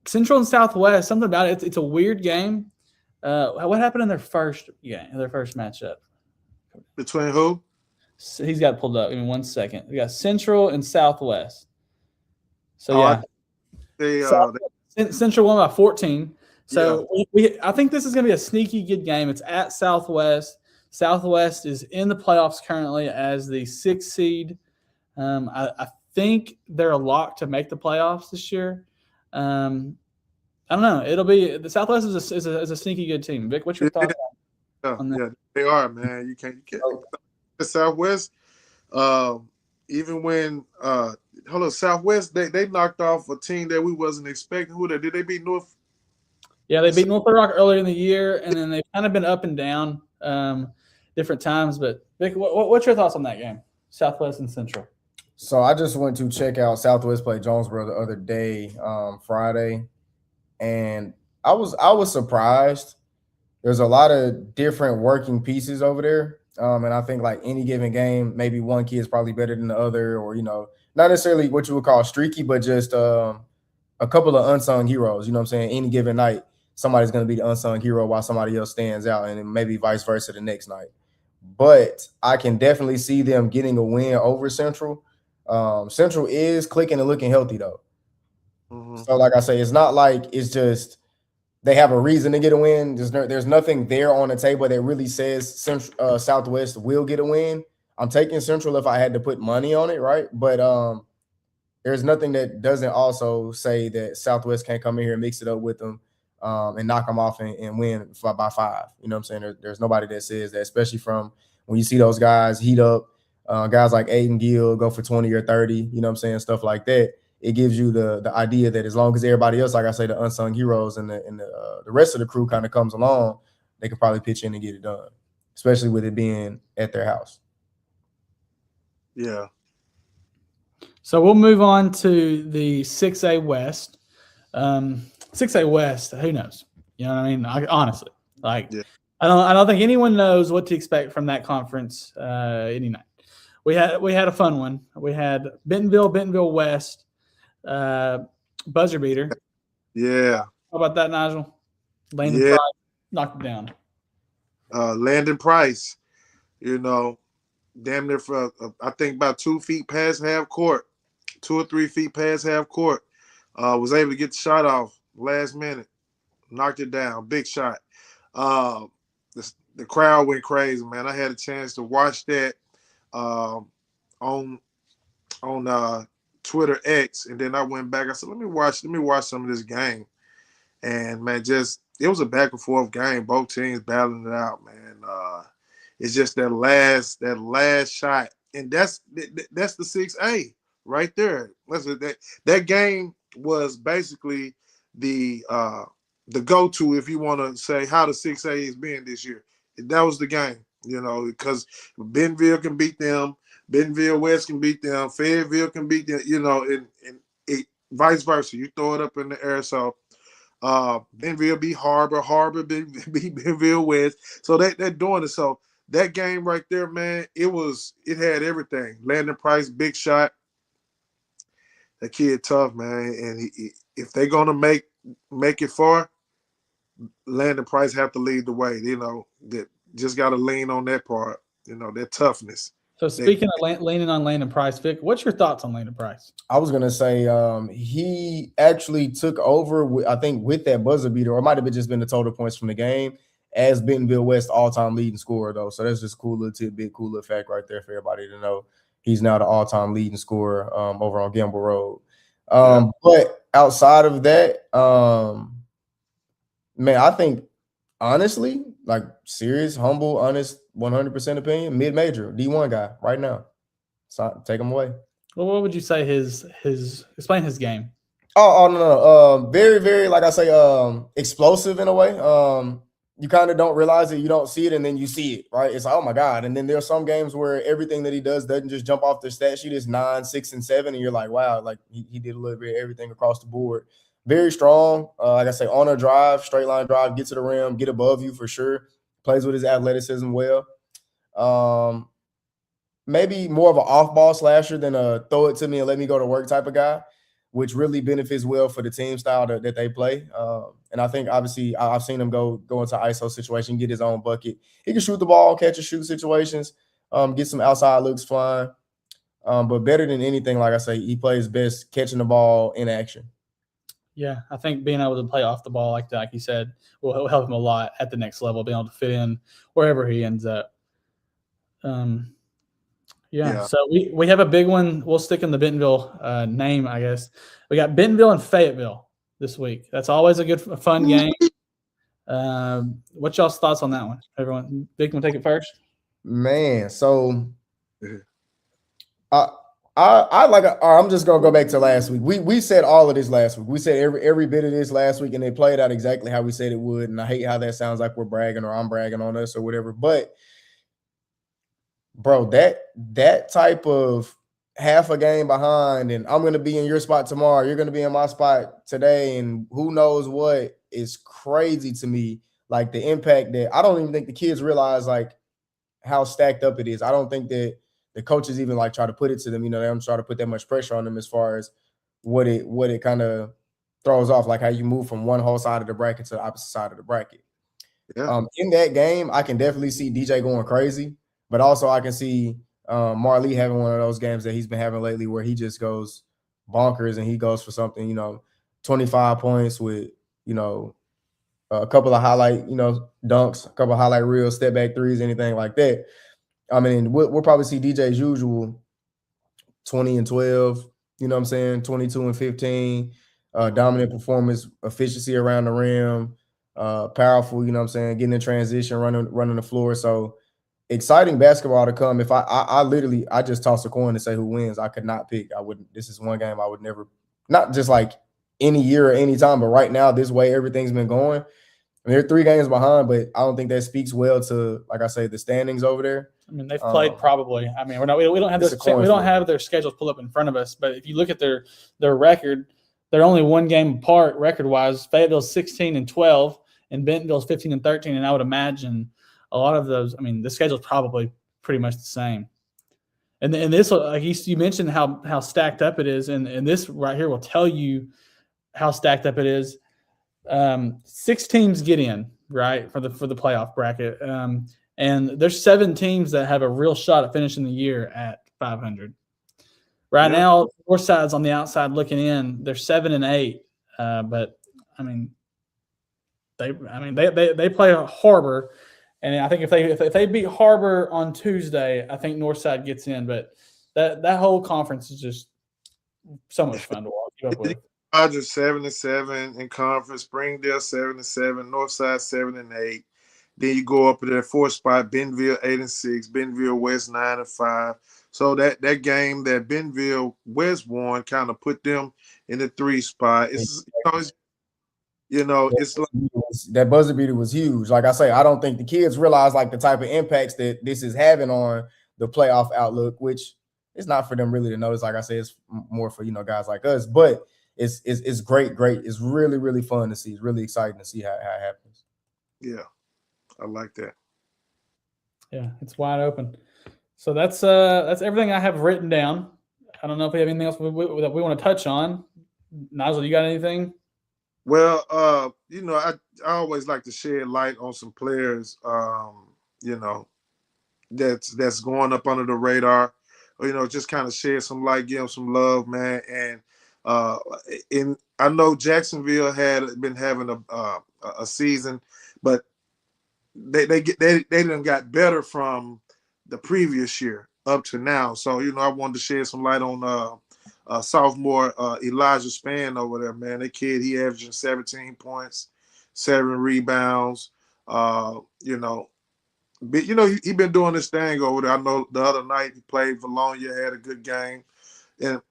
Central and Southwest, something about it. It's a weird game. What happened in their first matchup? Between who? So he's got it pulled up. Give me 1 second. We got Central and Southwest. So Central won by 14. So I think this is going to be a sneaky good game. It's at Southwest. Southwest is in the playoffs currently as the 6th seed. I think they're a lock to make the playoffs this year. I don't know. It'll be the Southwest is a sneaky good team. Vic, what's your thoughts on that? Yeah, they are, man. You can't the Southwest. Even when Southwest they knocked off a team that we wasn't expecting. Who did they beat North? Yeah, they beat North Rock earlier in the year, and then they've kind of been up and down. different times. But Vic, what's your thoughts on that game, Southwest and Central? So I just went to check out Southwest play Jonesboro the other day, Friday, and I was surprised. There's a lot of different working pieces over there. And I think like any given game, maybe one kid is probably better than the other, or, not necessarily what you would call streaky, but just a couple of unsung heroes. You know what I'm saying? Any given night, somebody's going to be the unsung hero while somebody else stands out, and then maybe vice versa the next night. But I can definitely see them getting a win over Central. Central is clicking and looking healthy, though. Mm-hmm. So like I say, it's not like it's just they have a reason to get a win. There's nothing there on the table that really says Southwest will get a win. I'm taking Central if I had to put money on it, right? But there's nothing that doesn't also say that Southwest can't come in here and mix it up with them and knock them off and win by 5. You know what I'm saying? There's nobody that says that, especially from when you see those guys heat up, guys like Aiden Gill go for 20 or 30, you know what I'm saying? Stuff like that. It gives you the idea that as long as everybody else, like I say, the unsung heroes and the rest of the crew kind of comes along, they can probably pitch in and get it done, especially with it being at their house. Yeah. So we'll move on to the 6A West. 6A West, who knows? You know what I mean? Honestly, yeah. I don't think anyone knows what to expect from that conference any night. We had a fun one. We had Bentonville West. Buzzer beater. Yeah. How about that, Nigel? Landon Price knocked it down. Landon Price, damn near for I think about 2 feet past half court, 2 or 3 feet past half court. Was able to get the shot off last minute, knocked it down, big shot. The crowd went crazy, man. I had a chance to watch that on Twitter X, and then I went back. I said, let me watch some of this game. And man, it was a back and forth game. Both teams battling it out, man. It's just that last shot, and that's the 6A right there. That game was basically the go-to if you want to say how the 6A is being this year. That was the game, because Bentonville can beat them. Bentonville West can beat them. Fayetteville can beat them, and vice versa. You throw it up in the air. So Bentonville beat Heber beat Bentonville West. So they're doing it. So that game right there, man, it had everything. Landon Price, big shot. That kid tough, man. And if they're gonna make it far, Landon Price have to lead the way. That just got to lean on that part. Their toughness. So speaking of leaning on Landon Price, Vic, what's your thoughts on Landon Price? I was going to say he actually took over, I think, with that buzzer beater, or it might have just been the total points from the game, as Bentonville West all-time leading scorer, though. So that's just a cool little tidbit, cool little fact right there for everybody to know. He's now the all-time leading scorer over on Gamble Road. But outside of that, man, I think, honestly, like serious, humble, honest, 100% opinion, mid-major, D1 guy right now. So take him away. Well, what would you say explain his game? Oh no. Very, very, like I say, explosive in a way. You kind of don't realize it, you don't see it, and then you see it, right? It's like, oh my God. And then there are some games where everything that he does doesn't just jump off the stat sheet. It's 9, 6, and 7, and you're like, wow, like he did a little bit of everything across the board. Very strong, like I say, on a drive, straight line drive, get to the rim, get above you for sure. Plays with his athleticism well. Maybe more of an off-ball slasher than a throw it to me and let me go to work type of guy, which really benefits well for the team style that they play. And I think, obviously, I've seen him go into ISO situation, get his own bucket. He can shoot the ball, catch and shoot situations, get some outside looks flying. But better than anything, like I say, he plays best catching the ball in action. Yeah, I think being able to play off the ball like that, like you said, will help him a lot at the next level, being able to fit in wherever he ends up. Yeah. So we have a big one. We'll stick in the Bentonville name, I guess. We got Bentonville and Fayetteville this week. That's always a fun game. What's y'all's thoughts on that one? Everyone, Vic, want to take it first? Man, so I'm just gonna go back to last week. We said all of this last week. We said every bit of this last week, and they played out exactly how we said it would. And I hate how that sounds like we're bragging or I'm bragging on us or whatever. But bro, that type of half a game behind, and I'm gonna be in your spot tomorrow, you're gonna be in my spot today, and who knows what is crazy to me. Like the impact that I don't even think the kids realize like how stacked up it is. I don't think that the coaches even like try to put it to them. They don't try to put that much pressure on them as far as what it kind of throws off, like how you move from one whole side of the bracket to the opposite side of the bracket. Yeah. In that game, I can definitely see DJ going crazy, but also I can see Marley having one of those games that he's been having lately where he just goes bonkers and he goes for something, 25 points with, a couple of highlight, dunks, a couple of highlight reels, step back threes, anything like that. I mean, we'll probably see DJ's usual 20 and 12, 22 and 15, dominant performance, efficiency around the rim, powerful, getting in transition, running the floor. So exciting basketball to come. If I literally just toss a coin to say who wins, I could not pick. I wouldn't. This is one game I would never, not just like any year or any time, but right now, this way everything's been going. I mean, they're 3 games behind, but I don't think that speaks well to, like I say, the standings over there. I mean, they've played probably. I mean, we don't have their schedules pulled up in front of us. But if you look at their record, they're only 1 game apart record wise. Fayetteville's 16 and 12, and Bentonville's 15 and 13. And I would imagine a lot of those. I mean, the schedule's probably pretty much the same. And this, like you mentioned, how stacked up it is, and this right here will tell you how stacked up it is. 6 teams get in, right, for the playoff bracket. And there's 7 teams that have a real shot at finishing the year at 500. Right now, Northside's on the outside looking in. They're 7 and 8. But I mean, they play Harbor, and I think if they beat Harbor on Tuesday, I think Northside gets in. But that whole conference is just so much fun to keep up with. Rogers 7-7 in conference, Springdale 7-7, Northside 7 and 8. Then you go up to that 4th spot, Bentonville 8 and 6, Bentonville West 9 and 5. So that game that Bentonville West won kind of put them in the 3 spot. It's like that buzzer beater was huge. Like I say, I don't think the kids realize like the type of impacts that this is having on the playoff outlook, which it's not for them really to notice. Like I say, it's more for guys like us, but. It's great. It's really, really fun to see. It's really exciting to see how it happens. Yeah, I like that. Yeah, it's wide open. So that's everything I have written down. I don't know if we have anything else that we want to touch on. Nigel, you got anything? Well, I always like to shed light on some players, that's going up under the radar, or, just kind of shed some light, give them some love, man. And I know Jacksonville had been having a season, but they done got better from the previous year up to now. So I wanted to shed some light on sophomore Elijah Spann over there, man. That kid, he averaging 17 points, 7 rebounds. He been doing this thing over there. I know the other night he played Vilonia, had a good game. And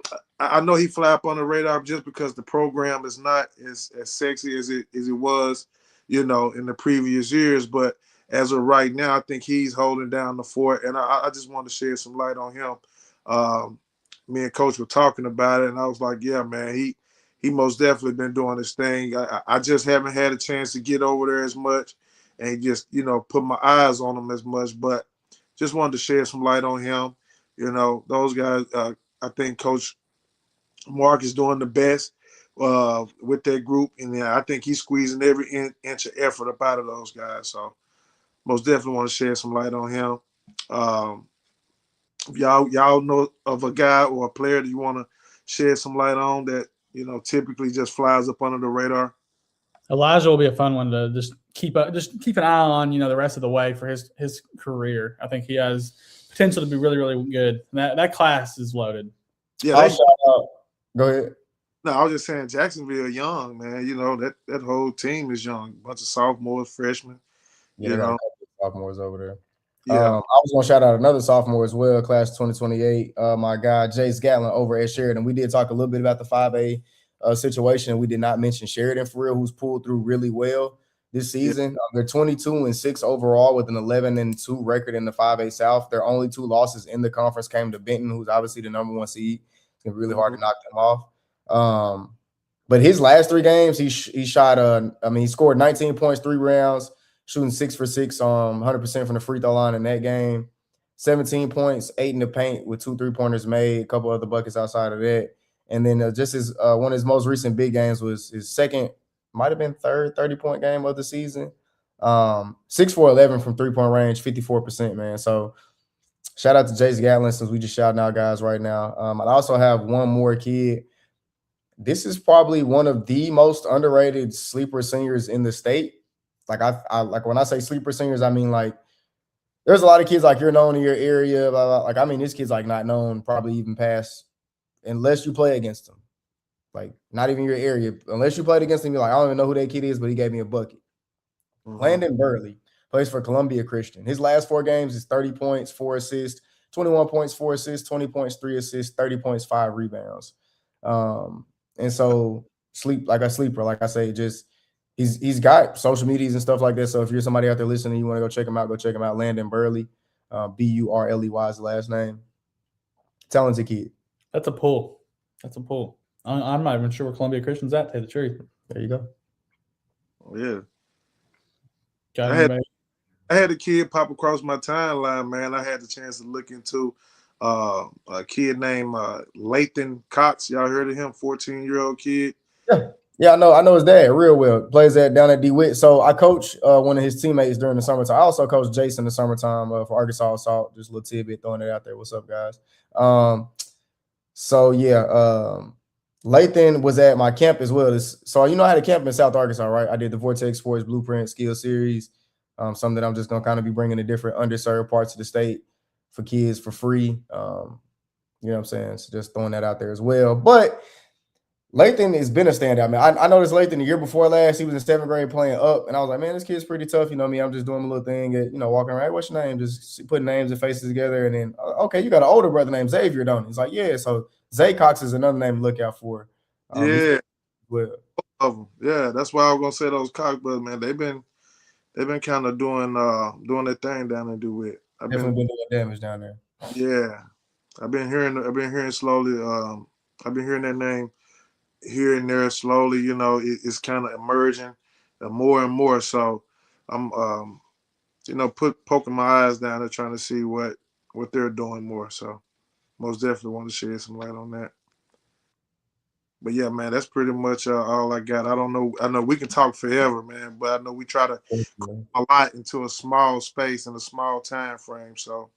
I know he fly up on the radar just because the program is not as sexy as it was, in the previous years. But as of right now, I think he's holding down the fort. And I just wanted to shed some light on him. Me and Coach were talking about it, and I was like, yeah, man, he most definitely been doing his thing. I just haven't had a chance to get over there as much and just, put my eyes on him as much. But just wanted to shed some light on him. Those guys, I think Coach Mark is doing the best with that group, and I think he's squeezing every inch of effort up out of those guys. So most definitely want to shed some light on him. If y'all know of a guy or a player that you want to shed some light on that typically just flies up under the radar. Elijah will be a fun one to just keep an eye on, the rest of the way for his career. I think he has potential to be really, really good. And that class is loaded. Yeah. Go ahead. No, I was just saying Jacksonville young, man. That whole team is young. Bunch of sophomores, freshmen. Yeah, sophomores over there. Yeah. I was going to shout out another sophomore as well, class 2028. My guy, Jace Gatlin over at Sheridan. We did talk a little bit about the 5A situation. We did not mention Sheridan for real, who's pulled through really well. this season. They're 22-6 overall with an 11-2 record in the 5A South. Their only 2 losses in the conference came to Benton, who's obviously the number 1 seed. It's gonna be really hard to knock them off. But his last 3 games, he shot. He scored 19 points, 3 rounds, shooting 6 for 6, 100% from the free throw line in that game. 17 points, 8 in the paint with 2 3-pointers made, a couple other buckets outside of that. And then just his one of his most recent big games was his second, might have been third 30-point game of the season. 6 for 11 from 3-point range, 54%, man. So shout out to Jace Gatlin, since we just shouting out guys right now. I also have one more kid. This is probably one of the most underrated sleeper seniors in the state. Like I like when I say sleeper seniors, I mean like there's a lot of kids like you're known in your area. Blah, blah. Like I mean, this kid's like not known probably even past unless you play against him. Like not even your area. Unless you played against him, you're like, I don't even know who that kid is, but he gave me a bucket. Landon Burley plays for Columbia Christian. His last 4 games is 30 points, 4 assists, 21 points, 4 assists, 20 points, 3 assists, 30 points, 5 rebounds. And so like a sleeper, like I say, just he's got social medias and stuff like that. So if you're somebody out there listening, you want to go check him out, go check him out. Landon Burley, Burley is the last name. Talented kid. That's a pull. I'm not even sure where Columbia Christian's at, to tell the truth. There you go. Yeah. I had a kid pop across my timeline, man. I had the chance to look into a kid named Landon Cox. Y'all heard of him? 14-year-old kid. Yeah, I know his dad real well. Plays down at Dewitt. So I coach one of his teammates during the summertime. I also coach Jace in the summertime for Arkansas Assault. Just a little tidbit, throwing it out there. What's up, guys? Landon was at my camp as well. So I had a camp in South Arkansas, right? I did the Vortex Sports Blueprint Skill Series. Something that I'm just gonna kind of be bringing to different underserved parts of the state for kids for free. You know what I'm saying? So just throwing that out there as well. But Landon has been a standout, man. I noticed Landon the year before last, he was in 7th grade playing up, and I was like, man, this kid's pretty tough. You know me, I'm just doing my little thing, walking around. Hey, what's your name? Just putting names and faces together, and then okay, you got an older brother named Xavier, don't you? He's like, yeah. So Zay Cox is another name to look out for. Well, of them. Yeah, that's why I was gonna say those Cox Bros, man. They've been kind of doing their thing down in Dewitt. I've been doing damage down there. Yeah, I've been hearing slowly. I've been hearing that name here and there slowly. It's kind of emerging more and more. So I'm poking my eyes down and trying to see what they're doing more. So most definitely want to shed some light on that. But yeah, man, that's pretty much all I got. I don't know. I know we can talk forever, man, but I know we try to put a lot into a small space and a small time frame. So,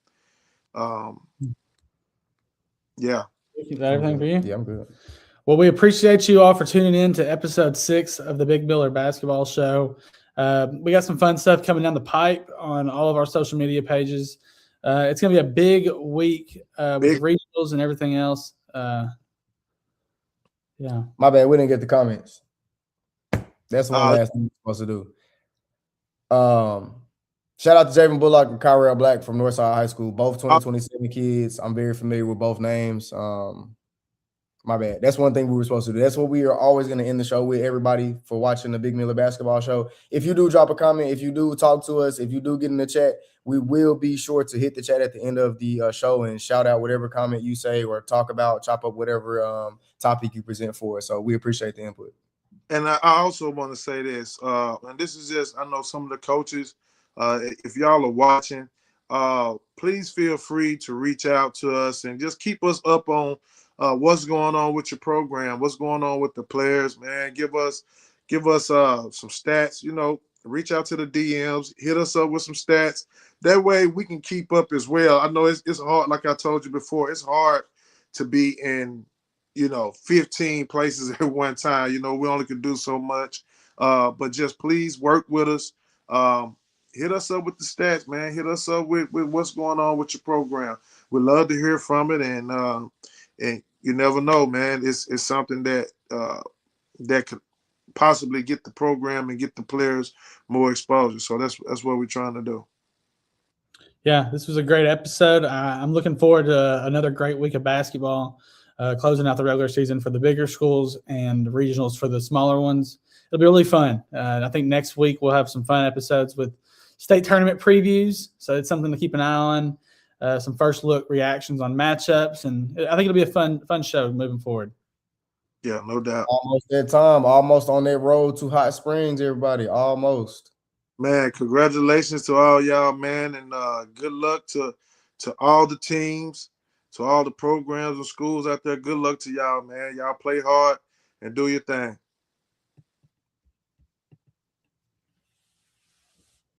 yeah. Is that everything for you? Yeah, I'm good. Well, we appreciate you all for tuning in to episode 6 of the Big Miller Basketball Show. We got some fun stuff coming down the pipe on all of our social media pages. It's going to be a big week with regionals and everything else. Yeah. My bad. We didn't get the comments. That's one last thing we're supposed to do. Shout out to Javen Bullock and Kyrell Black from Northside High School. Both 2027 kids. I'm very familiar with both names. My bad. That's one thing we were supposed to do. That's what we are always going to end the show with, everybody, for watching the Big Miller Basketball Show. If you do drop a comment, if you do talk to us, if you do get in the chat, we will be sure to hit the chat at the end of the show and shout out whatever comment you say or talk about, chop up whatever topic you present for us. So we appreciate the input. And I also want to say this, and this is just, I know some of the coaches, if y'all are watching, please feel free to reach out to us and just keep us up on what's going on with your program, what's going on with the players, man. Give us some stats, reach out to the DMs, hit us up with some stats. That way we can keep up as well. I know it's hard, like I told you before, it's hard to be in, 15 places at one time. We only can do so much. But just please work with us. Hit us up with the stats, man. Hit us up with what's going on with your program. We'd love to hear from it. And you never know, man. It's something that could possibly get the program and get the players more exposure. So that's what we're trying to do. Yeah, this was a great episode. I'm looking forward to another great week of basketball. closing out the regular season for the bigger schools and regionals for the smaller ones. It'll be really fun. I think next week we'll have some fun episodes with state tournament previews. So it's something to keep an eye on. Some first look reactions on matchups, and I think it'll be a fun show moving forward. Yeah, no doubt. Almost that time, almost on that road to Hot Springs, everybody. Almost. Man, congratulations to all y'all, man, and good luck to all the teams, to all the programs and schools out there. Good luck to y'all, man. Y'all play hard and do your thing.